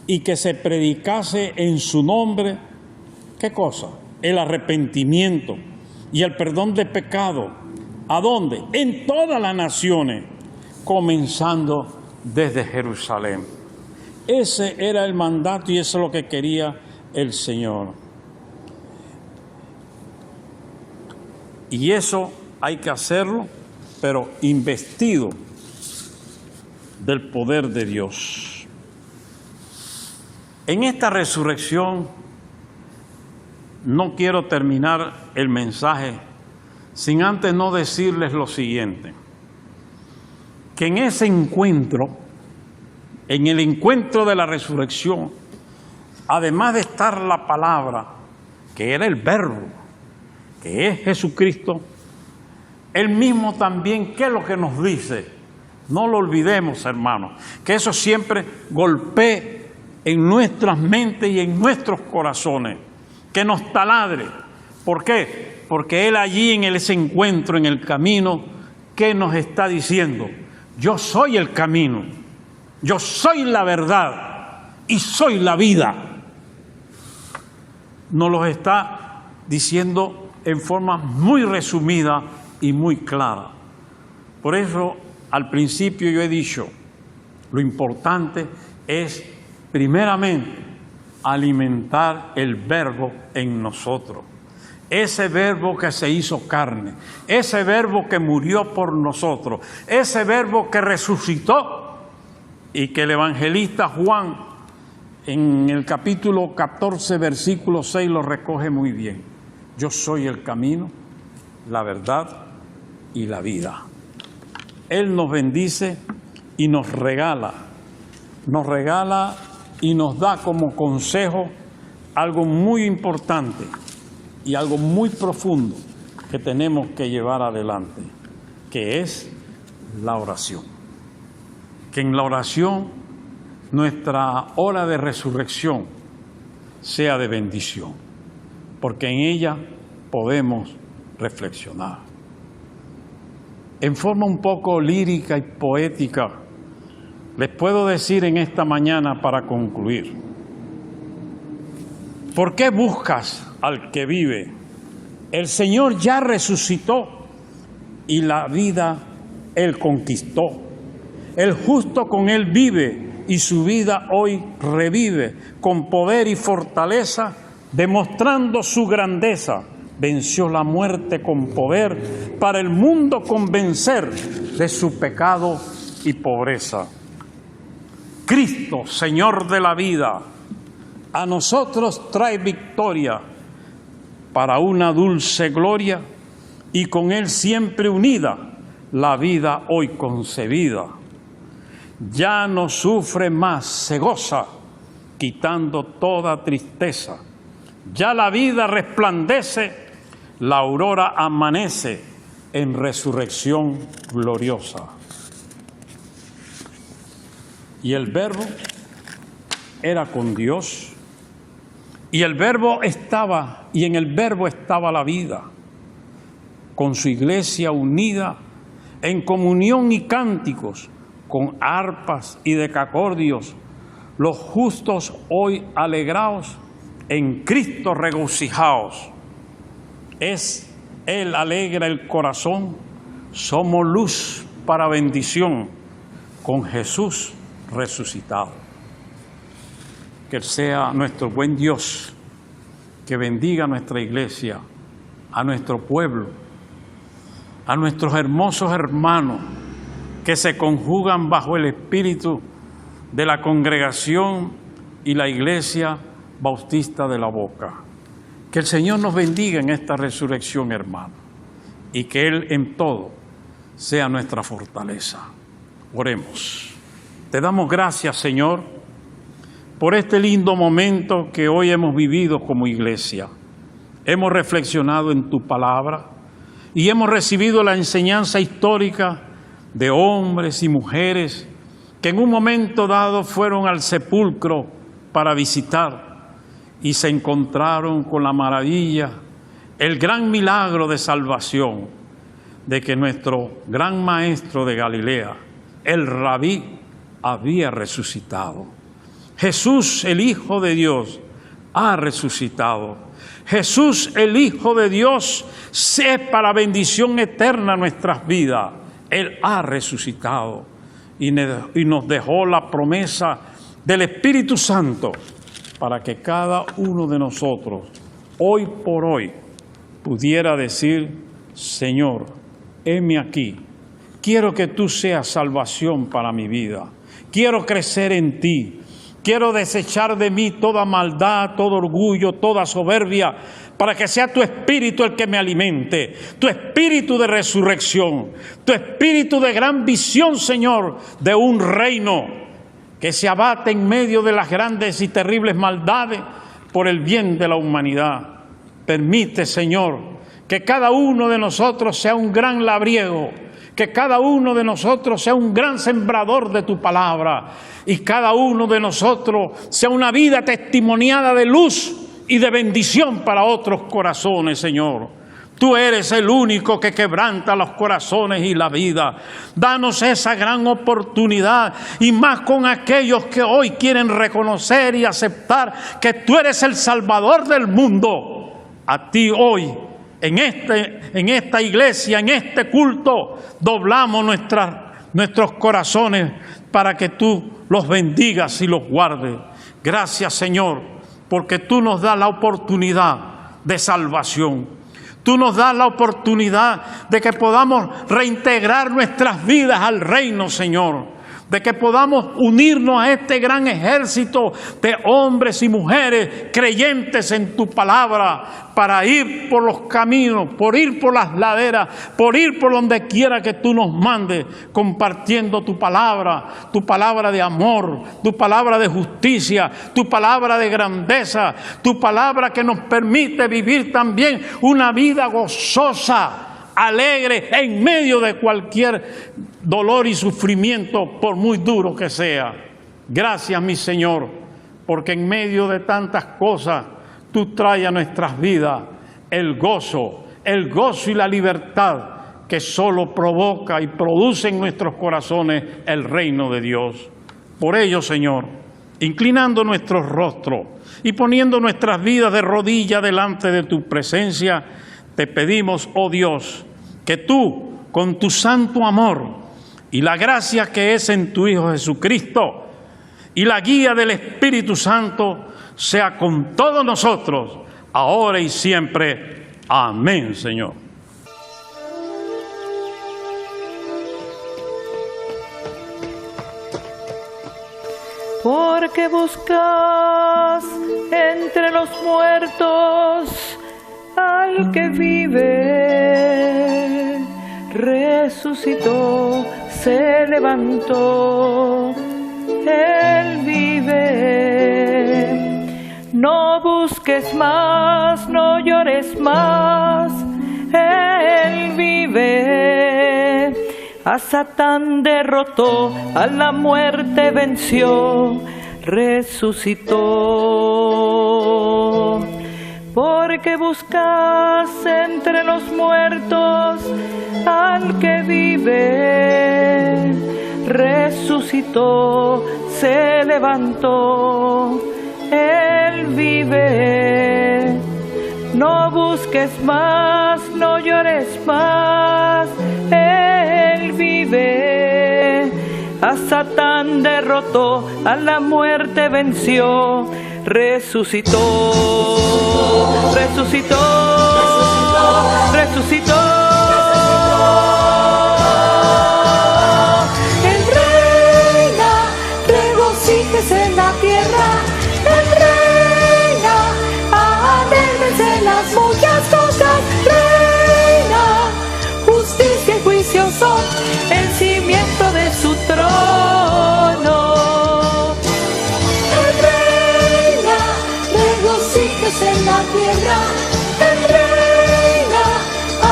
y que se predicase en su nombre, ¿qué cosa? El arrepentimiento y el perdón de pecado. ¿A dónde? En todas las naciones, comenzando desde Jerusalén. Ese era el mandato y eso es lo que quería el Señor. Y eso hay que hacerlo, pero investido del poder de Dios. En esta resurrección no quiero terminar el mensaje sin antes no decirles lo siguiente: que en ese encuentro, en el encuentro de la resurrección, además de estar la palabra, que era el Verbo, que es Jesucristo, Él mismo también, ¿qué es lo que nos dice? No lo olvidemos, hermanos, que eso siempre golpee en nuestras mentes y en nuestros corazones, que nos taladre. ¿Por qué? Porque Él allí en ese encuentro, en el camino, ¿qué nos está diciendo? Yo soy el camino, yo soy la verdad y soy la vida. Nos lo está diciendo en forma muy resumida y muy clara. Por eso, al principio yo he dicho, lo importante es primeramente alimentar el Verbo en nosotros. Ese Verbo que se hizo carne, ese Verbo que murió por nosotros, ese Verbo que resucitó y que el evangelista Juan en el capítulo 14, versículo 6 lo recoge muy bien. Yo soy el camino, la verdad y la vida. Él nos bendice y nos regala y nos da como consejo algo muy importante y algo muy profundo que tenemos que llevar adelante, que es la oración. Que en la oración nuestra hora de resurrección sea de bendición, porque en ella podemos reflexionar. En forma un poco lírica y poética, les puedo decir en esta mañana para concluir: ¿por qué buscas al que vive? El Señor ya resucitó y la vida Él conquistó. El justo con Él vive y su vida hoy revive con poder y fortaleza, demostrando su grandeza. Venció la muerte con poder para el mundo convencer de su pecado y pobreza. Cristo, Señor de la vida, a nosotros trae victoria para una dulce gloria y con Él siempre unida la vida hoy concebida. Ya no sufre más, se goza, quitando toda tristeza. Ya la vida resplandece, la aurora amanece en resurrección gloriosa. Y el Verbo era con Dios, y el Verbo estaba, y en el Verbo estaba la vida, con su iglesia unida en comunión y cánticos, con arpas y decacordios, los justos hoy alegraos, en Cristo regocijaos. Es Él alegra el corazón, somos luz para bendición, con Jesús resucitado. Que Él sea nuestro buen Dios, que bendiga a nuestra iglesia, a nuestro pueblo, a nuestros hermosos hermanos que se conjugan bajo el espíritu de la congregación y la Iglesia Bautista de la Boca. Que el Señor nos bendiga en esta resurrección, hermano, y que Él en todo sea nuestra fortaleza. Oremos. Te damos gracias, Señor, por este lindo momento que hoy hemos vivido como iglesia. Hemos reflexionado en tu palabra y hemos recibido la enseñanza histórica de hombres y mujeres que en un momento dado fueron al sepulcro para visitar y se encontraron con la maravilla, el gran milagro de salvación de que nuestro gran maestro de Galilea, el Rabí, había resucitado. Jesús, el Hijo de Dios, ha resucitado. Jesús, el Hijo de Dios, es para bendición eterna nuestras vidas. Él ha resucitado y nos dejó la promesa del Espíritu Santo para que cada uno de nosotros, hoy por hoy, pudiera decir: Señor, heme aquí, quiero que tú seas salvación para mi vida, quiero crecer en ti, quiero desechar de mí toda maldad, todo orgullo, toda soberbia, para que sea tu espíritu el que me alimente, tu espíritu de resurrección, tu espíritu de gran visión, Señor, de un reino que se abate en medio de las grandes y terribles maldades por el bien de la humanidad. Permite, Señor, que cada uno de nosotros sea un gran labriego, que cada uno de nosotros sea un gran sembrador de tu palabra y cada uno de nosotros sea una vida testimoniada de luz y de bendición para otros corazones, Señor. Tú eres el único que quebranta los corazones y la vida. Danos esa gran oportunidad y más con aquellos que hoy quieren reconocer y aceptar que tú eres el Salvador del mundo. A ti hoy, en esta iglesia, en este culto, doblamos nuestros corazones para que tú los bendigas y los guardes. Gracias, Señor, porque tú nos das la oportunidad de salvación. Tú nos das la oportunidad de que podamos reintegrar nuestras vidas al reino, Señor. de que podamos unirnos a este gran ejército de hombres y mujeres creyentes en tu palabra, para ir por los caminos, por ir por las laderas, por ir por donde quiera que tú nos mandes, compartiendo tu palabra de amor, tu palabra de justicia, tu palabra de grandeza, tu palabra que nos permite vivir también una vida gozosa, alegre, en medio de cualquier dolor y sufrimiento, por muy duro que sea. Gracias, mi Señor, porque en medio de tantas cosas, tú traes a nuestras vidas el gozo y la libertad que solo provoca y produce en nuestros corazones el reino de Dios. Por ello, Señor, inclinando nuestros rostros y poniendo nuestras vidas de rodillas delante de tu presencia, te pedimos, oh Dios, que tú, con tu santo amor y la gracia que es en tu Hijo Jesucristo y la guía del Espíritu Santo, sea con todos nosotros, ahora y siempre. Amén, Señor. Porque buscas entre los muertos al que vive, resucitó, se levantó, Él vive. No busques más, no llores más, Él vive. A Satán derrotó, a la muerte venció, resucitó. Porque buscas entre los muertos al que vive, resucitó, se levantó, Él vive. No busques más, no llores más, Él vive. A Satán derrotó, a la muerte venció, resucitó, resucitó, resucitó. Él reina, regocíjese en la tierra. Él reina, alégrense las muchas cosas. Reina, justicia y juicio son el cimiento de su trono. Él reina, regocíjese en la tierra. Él reina,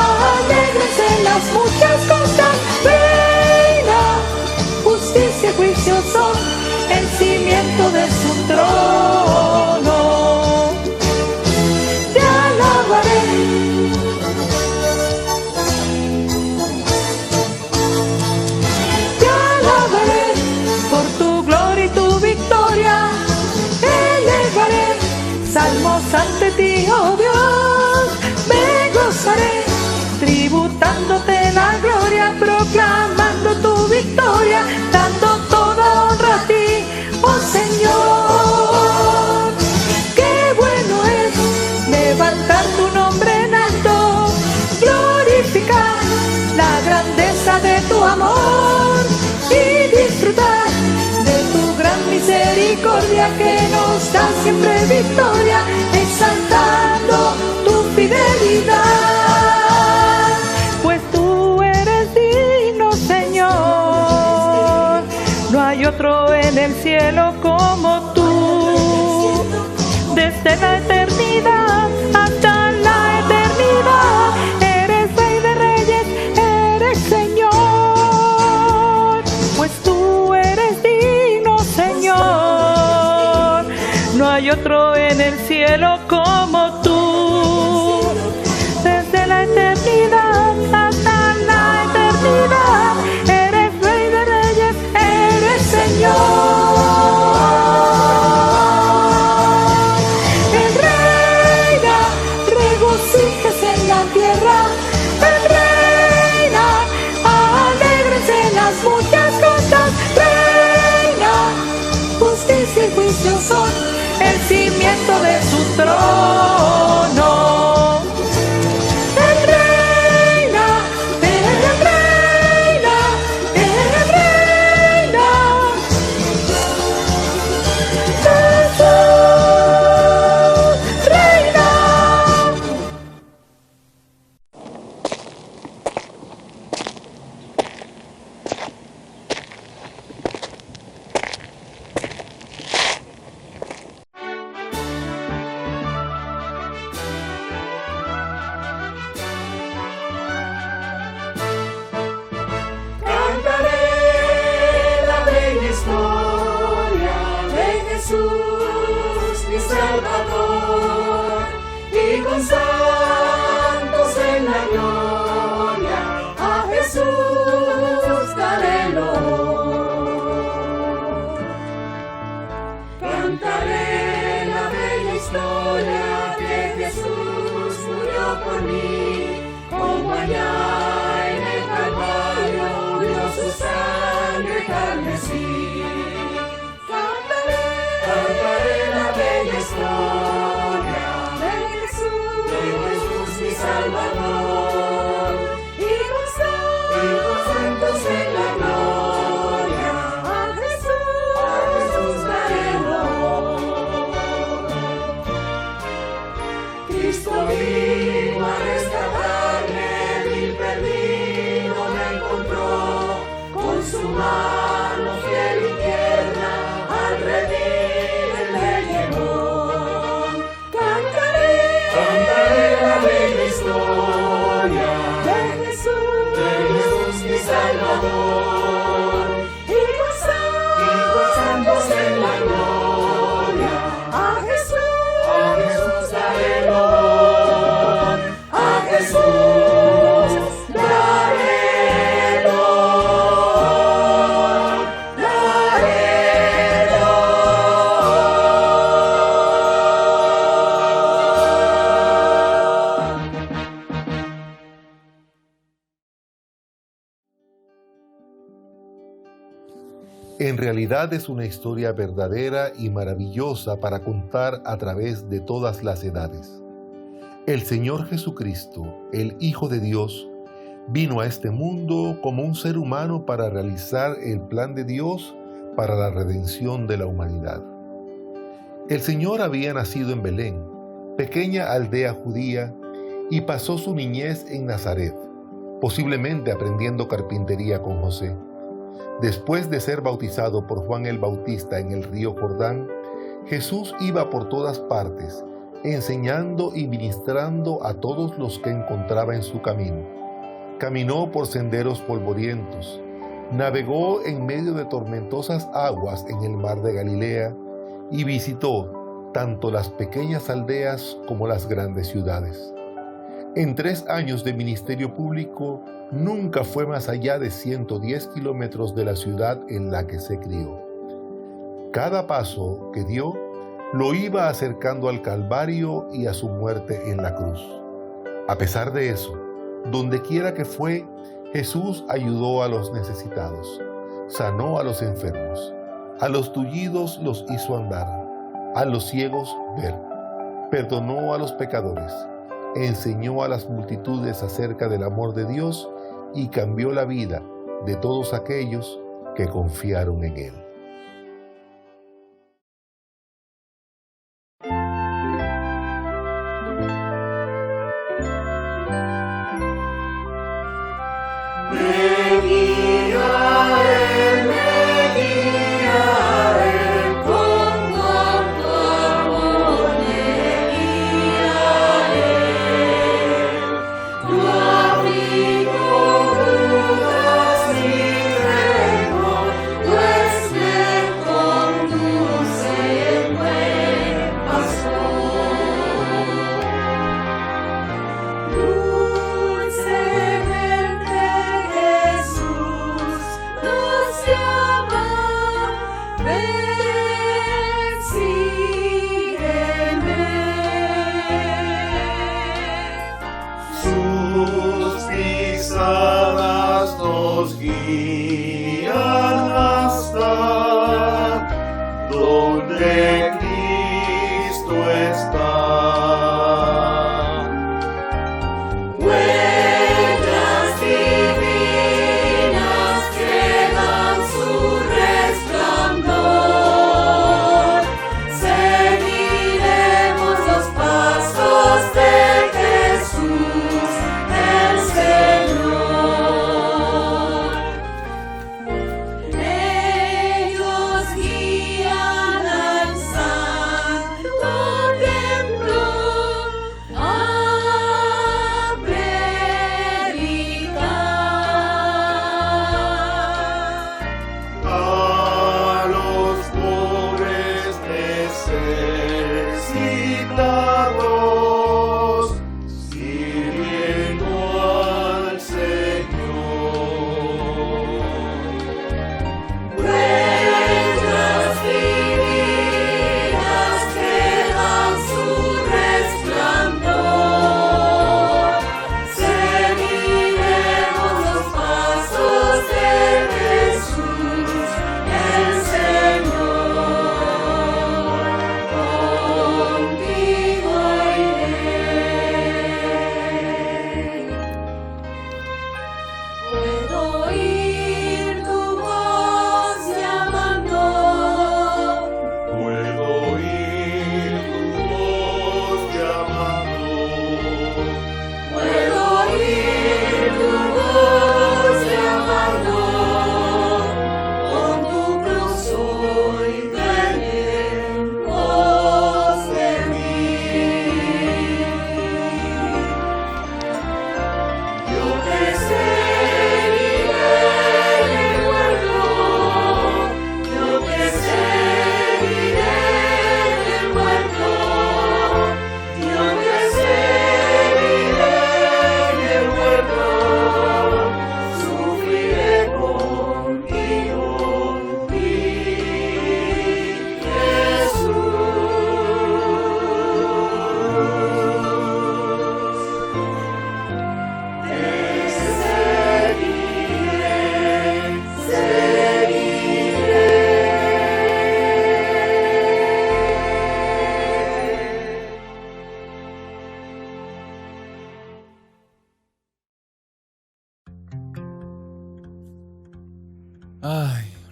alégrense las muchas cosas. Reina, justicia y juicio son el cimiento de su trono. Te alabaré, te alabaré por tu gloria y tu victoria. Elevaré salmos ante ti, oh Dios. Me gozaré tributándote la gloria, proclamando tu victoria, dando toda honra a ti, oh Señor. Qué bueno es levantar tu nombre en alto, glorificar la grandeza de tu amor y disfrutar de tu gran misericordia que nos da siempre victoria, exaltando tu fidelidad. Pues tú eres digno, Señor, no hay otro en el cielo como tú. Desde la eternidad hasta la eternidad, eres Rey de Reyes, eres Señor. Pues tú eres digno, Señor, no hay otro en el cielo como tú. Desde la eternidad hasta la eternidad, eres Rey de Reyes, eres Señor. Él reina, regocíjese en la tierra. Él reina, alégrense las muchas cosas. Reina, justicia y juicio son el cimiento de su trono. Jesús, mi Salvador, y con santos en la gloria, a Jesús daré el honor. Cantaré la bella historia que Jesús murió por mí, como allá en el Calvario dio su sangre carmesí. Cantaré la bella historia de Jesús mi Salvador, y con santos en la gloria, a Jesús daré el honor. Cristo vino a rescatarme, vil perdido me encontró, con su mano fiel y tierna al redil me llevó. Cantaré la bella historia de Jesús mi Salvador, y con santos en la gloria, a Jesús daré el honor, a Jesús daré el honor, daré el En realidad es una historia verdadera y maravillosa para contar a través de todas las edades. El Señor Jesucristo, el Hijo de Dios, vino a este mundo como un ser humano para realizar el plan de Dios para la redención de la humanidad. El Señor había nacido en Belén, pequeña aldea judía, y pasó su niñez en Nazaret, posiblemente aprendiendo carpintería con José. Después de ser bautizado por Juan el Bautista en el río Jordán, Jesús iba por todas partes, enseñando y ministrando a todos los que encontraba en su camino. Caminó por senderos polvorientos, navegó en medio de tormentosas aguas en el mar de Galilea y visitó tanto las pequeñas aldeas como las grandes ciudades. En 3 años de ministerio público, nunca fue más allá de 110 kilómetros de la ciudad en la que se crió. Cada paso que dio lo iba acercando al Calvario y a su muerte en la cruz. A pesar de eso, donde quiera que fue, Jesús ayudó a los necesitados, sanó a los enfermos, a los tullidos los hizo andar, a los ciegos ver, perdonó a los pecadores, enseñó a las multitudes acerca del amor de Dios y cambió la vida de todos aquellos que confiaron en Él. Ellos guían al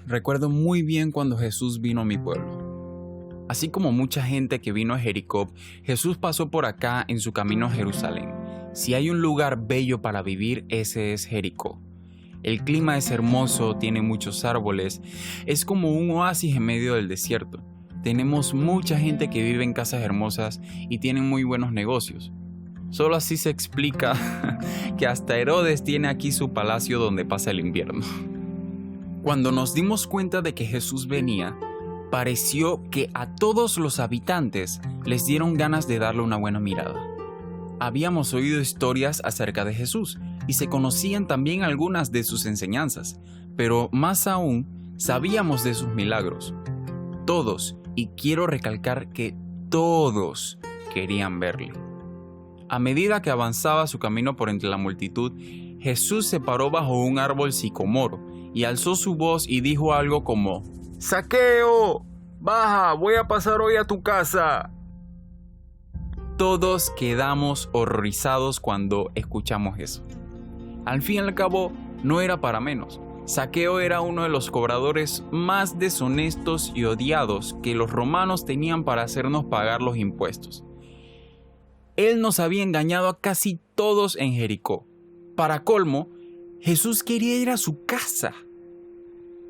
Recuerdo muy bien cuando Jesús vino a mi pueblo. Así como mucha gente que vino a Jericó, Jesús pasó por acá en su camino a Jerusalén. Si hay un lugar bello para vivir, ese es Jericó. El clima es hermoso, tiene muchos árboles, es como un oasis en medio del desierto. Tenemos mucha gente que vive en casas hermosas y tienen muy buenos negocios. Solo así se explica que hasta Herodes tiene aquí su palacio donde pasa el invierno. Cuando nos dimos cuenta de que Jesús venía, pareció que a todos los habitantes les dieron ganas de darle una buena mirada. Habíamos oído historias acerca de Jesús y se conocían también algunas de sus enseñanzas, pero más aún sabíamos de sus milagros. Todos, y quiero recalcar que todos, querían verle. A medida que avanzaba su camino por entre la multitud, Jesús se paró bajo un árbol sicomoro y alzó su voz y dijo algo como: ¡Zaqueo! ¡Baja! ¡Voy a pasar hoy a tu casa! Todos quedamos horrorizados cuando escuchamos eso. Al fin y al cabo, no era para menos. Zaqueo era uno de los cobradores más deshonestos y odiados que los romanos tenían para hacernos pagar los impuestos. Él nos había engañado a casi todos en Jericó. Para colmo, Jesús quería ir a su casa.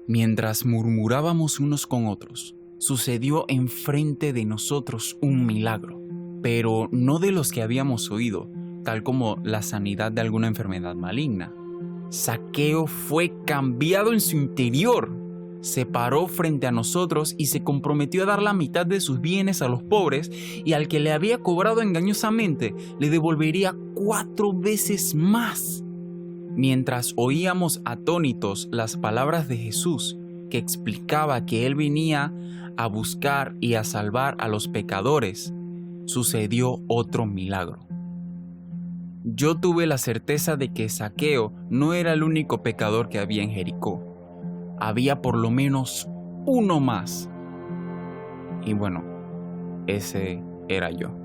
Mientras murmurábamos unos con otros, sucedió enfrente de nosotros un milagro, pero no de los que habíamos oído, tal como la sanidad de alguna enfermedad maligna. Zaqueo fue cambiado en su interior. Se paró frente a nosotros y se comprometió a dar la mitad de sus bienes a los pobres, y al que le había cobrado engañosamente le devolvería 4 veces más. Mientras oíamos atónitos las palabras de Jesús, que explicaba que Él venía a buscar y a salvar a los pecadores, sucedió otro milagro. Yo tuve la certeza de que Zaqueo no era el único pecador que había en Jericó. Había por lo menos uno más. Y bueno, ese era yo.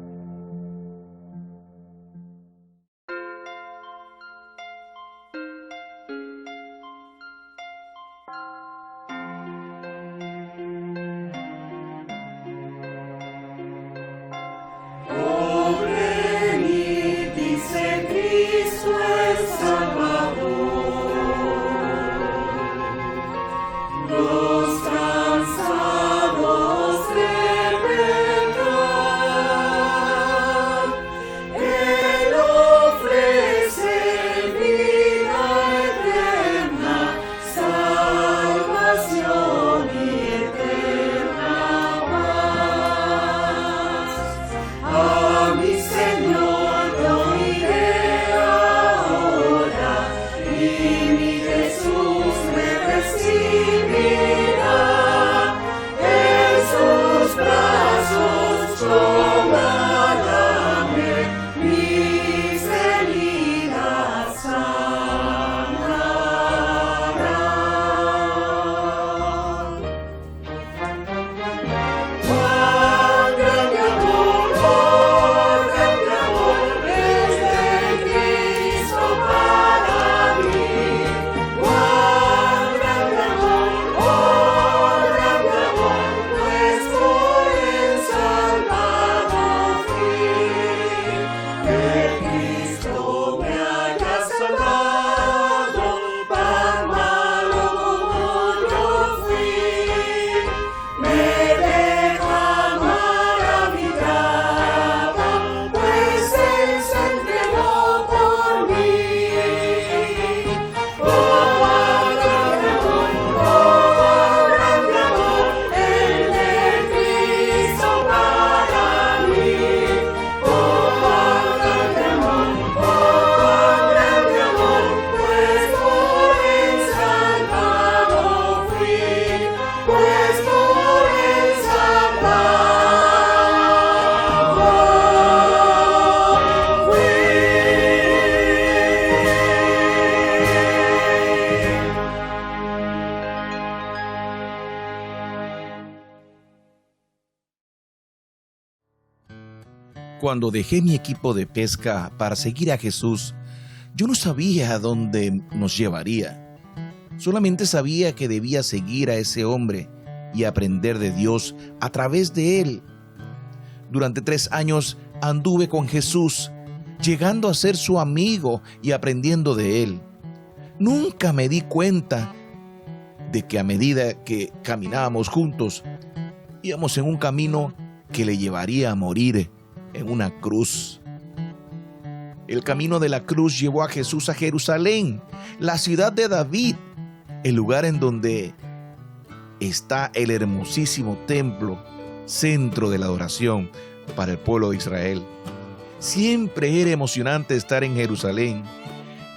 Cuando dejé mi equipo de pesca para seguir a Jesús, yo no sabía a dónde nos llevaría. Solamente sabía que debía seguir a ese hombre y aprender de Dios a través de él. Durante 3 años anduve con Jesús, llegando a ser su amigo y aprendiendo de él. Nunca me di cuenta de que a medida que caminábamos juntos, íbamos en un camino que le llevaría a morir en una cruz. El camino de la cruz llevó a Jesús a Jerusalén, la ciudad de David, el lugar en donde está el hermosísimo templo, centro de la adoración para el pueblo de Israel. Siempre era emocionante estar en Jerusalén,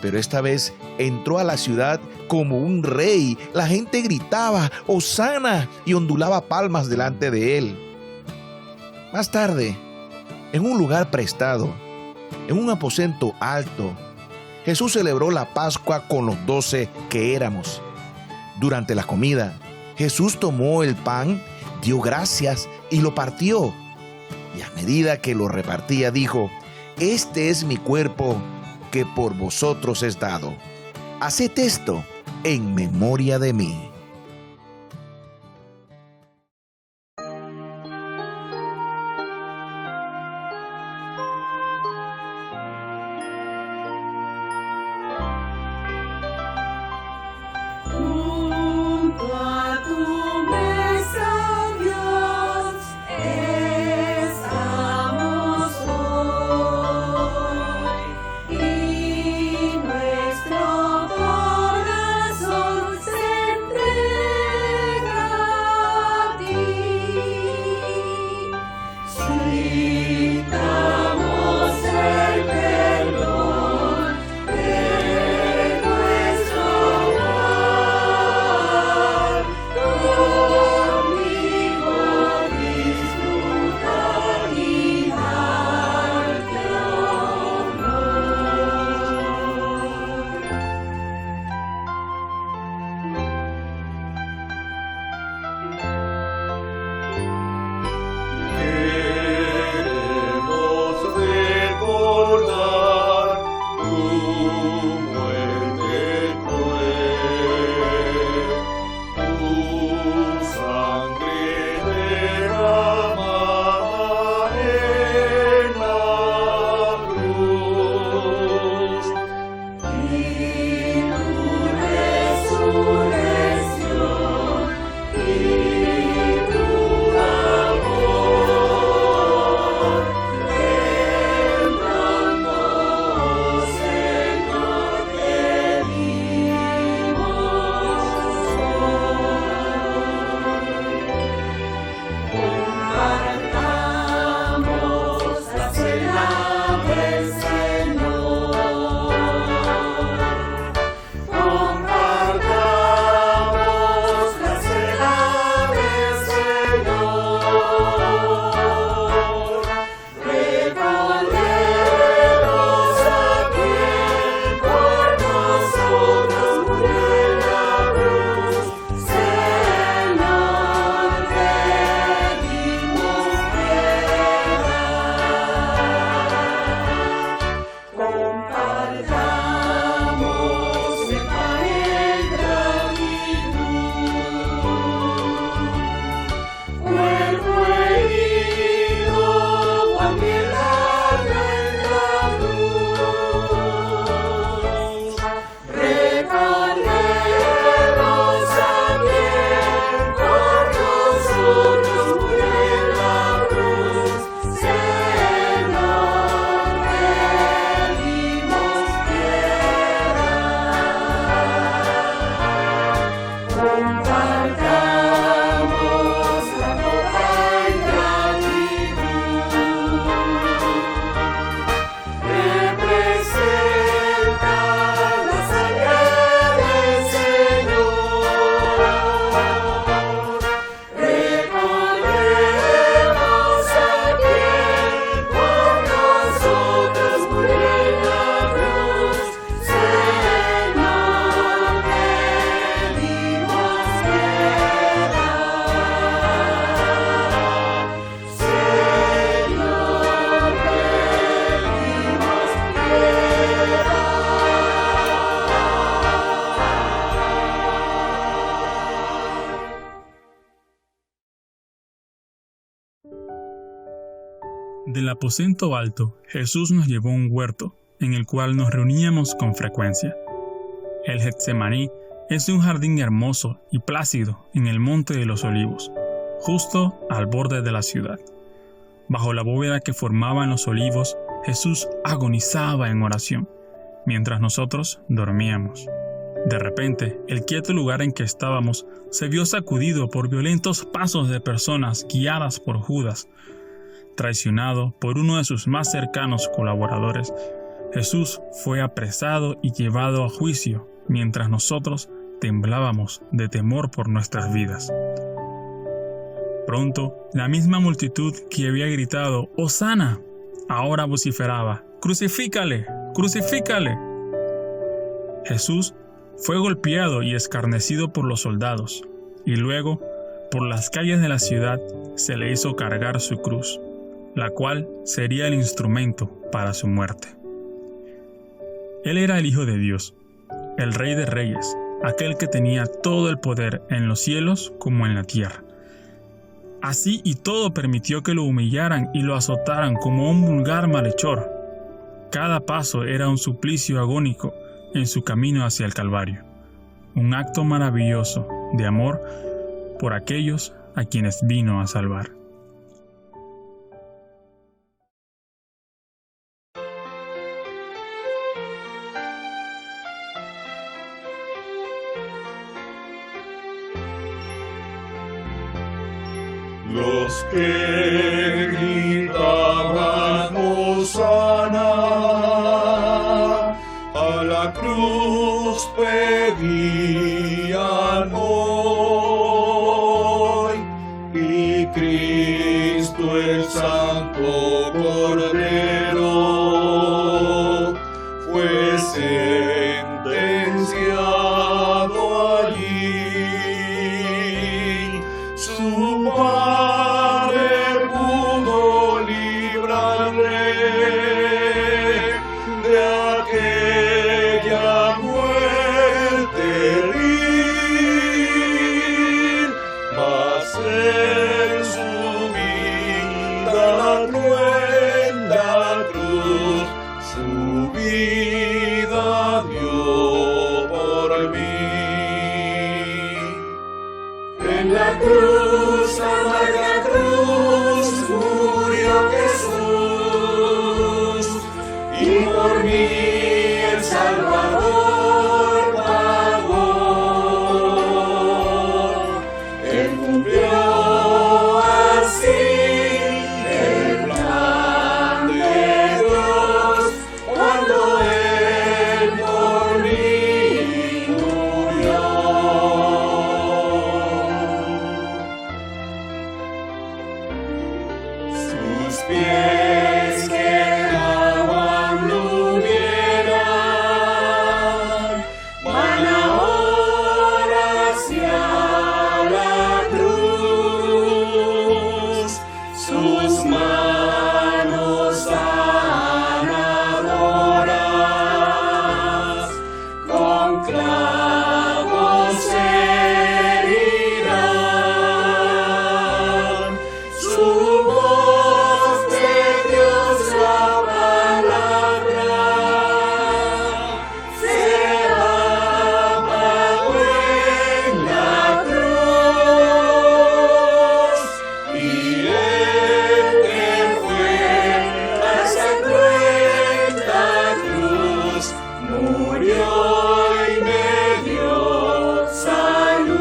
pero esta vez entró a la ciudad como un rey. La gente gritaba «Hosana» y ondulaba palmas delante de él. Más tarde, en un lugar prestado, en un aposento alto, Jesús celebró la Pascua con los 12 que éramos. Durante la comida, Jesús tomó el pan, dio gracias y lo partió. Y a medida que lo repartía, dijo: «Este es mi cuerpo que por vosotros es dado. Haced esto en memoria de mí». Nuestro corazón se entrega. Desde el aposento alto, Jesús nos llevó a un huerto, en el cual nos reuníamos con frecuencia. El Getsemaní es un jardín hermoso y plácido en el Monte de los Olivos, justo al borde de la ciudad. Bajo la bóveda que formaban los olivos, Jesús agonizaba en oración, mientras nosotros dormíamos. De repente, el quieto lugar en que estábamos se vio sacudido por violentos pasos de personas guiadas por Judas. Traicionado por uno de sus más cercanos colaboradores, Jesús fue apresado y llevado a juicio, mientras nosotros temblábamos de temor por nuestras vidas. Pronto, la misma multitud que había gritado «¡Hosana!», ahora vociferaba «¡Crucifícale! ¡Crucifícale!». Jesús fue golpeado y escarnecido por los soldados, y luego, por las calles de la ciudad, se le hizo cargar su cruz, la cual sería el instrumento para su muerte. Él era el Hijo de Dios, el Rey de Reyes, aquel que tenía todo el poder en los cielos como en la tierra. Así y todo permitió que lo humillaran y lo azotaran como un vulgar malhechor. Cada paso era un suplicio agónico en su camino hacia el Calvario, un acto maravilloso de amor por aquellos a quienes vino a salvar. Los que gritaban Hosana a la cruz pedían hoy, y Cristo el Santo Cordero fue sentenciado allí. Su Padre pudo librarle de aquella muerte vil, mas en su vida dio en la cruz, su vida dio por mí. En la cruz, amarga cruz, murió Jesús, y por mí el Salvador pagó. Él cumplió así el plan de Dios cuando Él por mí murió. Sus pies que aguan no hubieran, van ahora hacia la cruz. Sus manos sanadoras con clavos herirán. Su voz de Dios la palabra se apagó en la cruz, y Él que fue a esa cruenta cruz murió y me dio salud.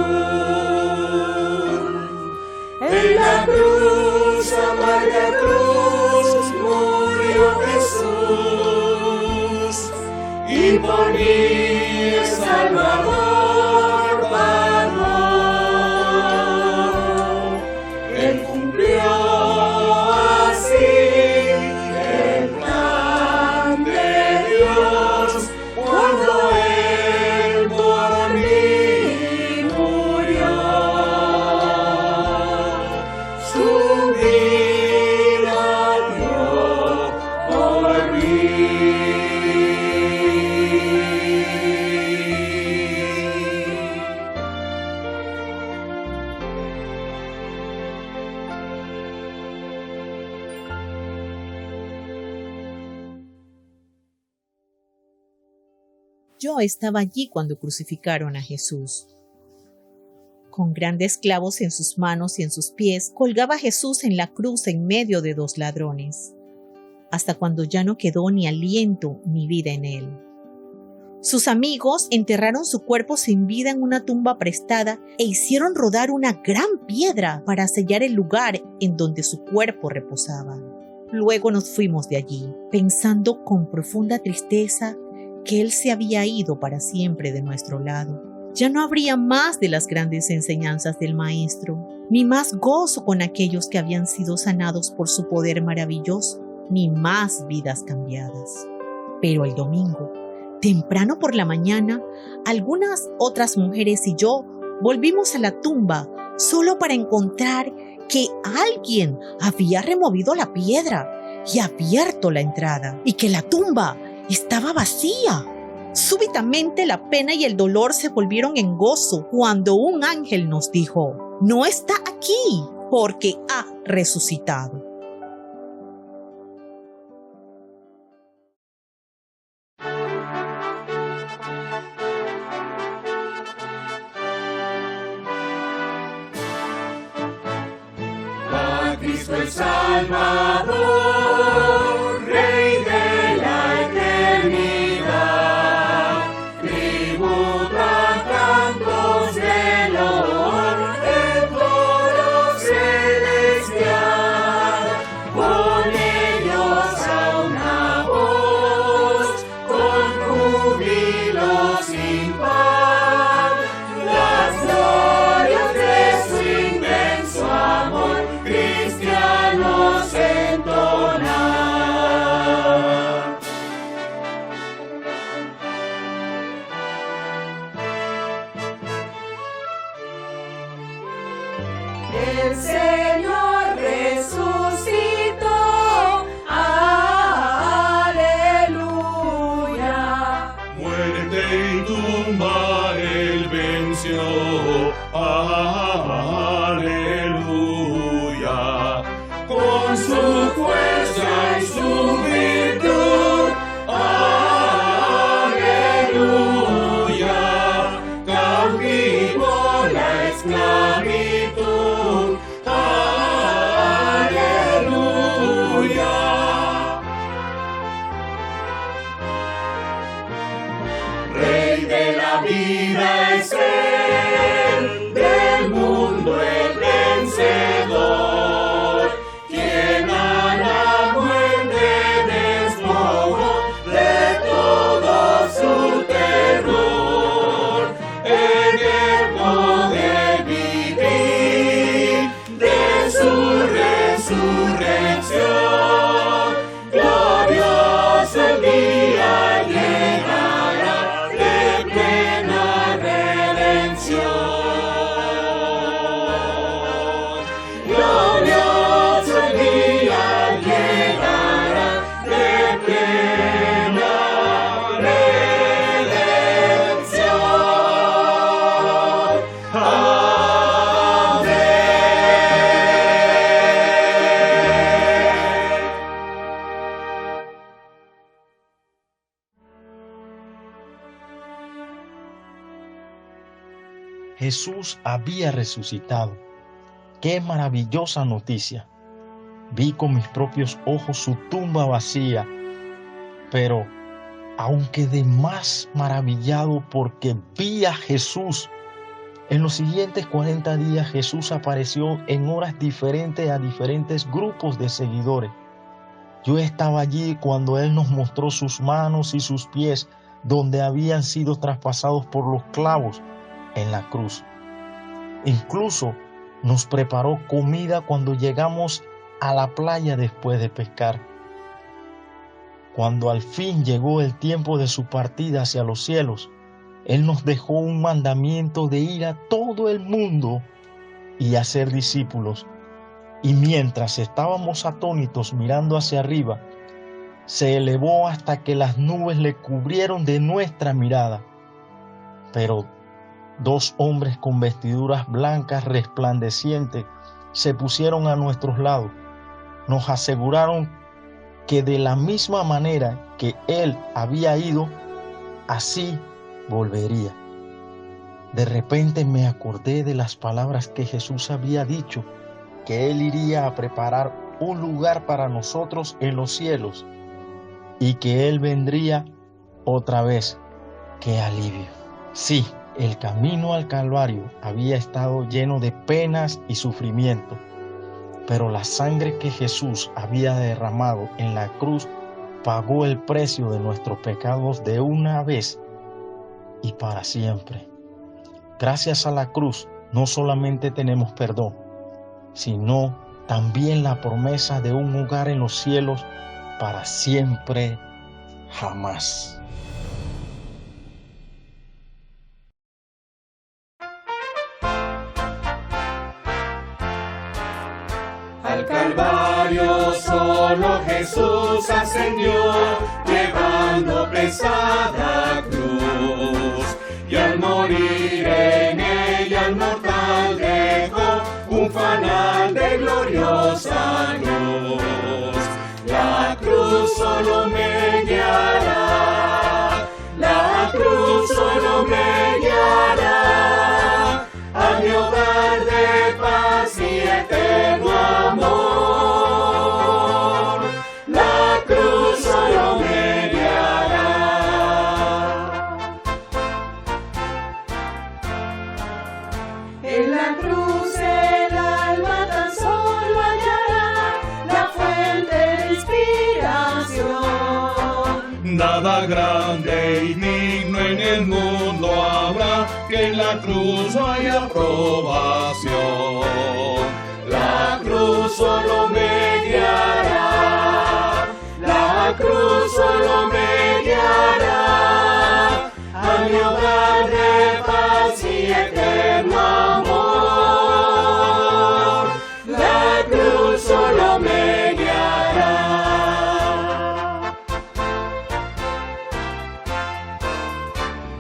En la cruz, amarga cruz, murió Jesús, y por mí el Salvador pagó. Él cumplió así el plan de Dios cuando Él por mí murió. Su vida dio por mí. yo estaba allí cuando crucificaron a Jesús. Con grandes clavos en sus manos y en sus pies, colgaba Jesús en la cruz en medio de 2 ladrones, hasta cuando ya no quedó ni aliento ni vida en él. Sus amigos enterraron su cuerpo sin vida en una tumba prestada e hicieron rodar una gran piedra para sellar el lugar en donde su cuerpo reposaba. Luego nos fuimos de allí, pensando con profunda tristeza que Él se había ido para siempre de nuestro lado. Ya no habría más de las grandes enseñanzas del Maestro, ni más gozo con aquellos que habían sido sanados por su poder maravilloso, ni más vidas cambiadas. Pero el domingo, temprano por la mañana, algunas otras mujeres y yo volvimos a la tumba solo para encontrar que alguien había removido la piedra y abierto la entrada y que la tumba estaba vacía. Súbitamente la pena y el dolor se volvieron en gozo cuando un ángel nos dijo: no está aquí porque ha resucitado. Cristo el Salvador, Rey de la eternidad, tributan cantos de loor el coro celestial, con ellos a una voz, con júbilo sin par, las glorias de su inmenso amor cristianos entonar. El Señor resucitó, aleluya. Muerte y tumba Él venció, aleluya. Con su fuerza y su virtud, aleluya, cautivó la esclavitud, aleluya. Rey de la vida es Él, del mundo el vencedor, quien a la muerte despojó de todo su terror, en el poder vivir de su resurrección. Glorioso el día llegará de plena redención. Glorioso el día llegará de plena redención. Amén. Jesús había resucitado. ¡Qué maravillosa noticia! Vi con mis propios ojos su tumba vacía, pero aún quedé más maravillado porque vi a Jesús. En los siguientes 40 días Jesús apareció en horas diferentes a diferentes grupos de seguidores. Yo estaba allí cuando Él nos mostró sus manos y sus pies, donde habían sido traspasados por los clavos en la cruz. Incluso nos preparó comida cuando llegamos a la playa después de pescar. Cuando al fin llegó el tiempo de su partida hacia los cielos, Él nos dejó un mandamiento de ir a todo el mundo y hacer discípulos. Y mientras estábamos atónitos mirando hacia arriba, se elevó hasta que las nubes le cubrieron de nuestra mirada. Pero 2 hombres con vestiduras blancas resplandecientes se pusieron a nuestros lados. Nos aseguraron que de la misma manera que Él había ido, así volvería. De repente me acordé de las palabras que Jesús había dicho, que Él iría a preparar un lugar para nosotros en los cielos y que Él vendría otra vez. ¡Qué alivio! Sí, el camino al Calvario había estado lleno de penas y sufrimiento, pero la sangre que Jesús había derramado en la cruz pagó el precio de nuestros pecados de una vez y para siempre. Gracias a la cruz no solamente tenemos perdón, sino también la promesa de un hogar en los cielos para siempre, jamás. Al Calvario solo Jesús ascendió, llevando pesada cruz, y al morir en ella el mortal dejó un fanal de gloriosa luz. La cruz solo me guiará, la cruz solo me guiará a mi hogar de paz y eterno amor. La cruz solo me guiará. En la cruz el alma tan solo hallará la fuente de inspiración. Nada grande y digno en el mundo habrá, que en la cruz no hay aprobación. La cruz solo me guiará, la cruz solo me guiará a mi hogar de paz y eterno amor. La cruz solo me guiará.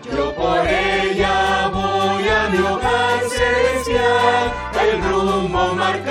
Yo por ella voy a mi hogar celestial, el rumbo marcado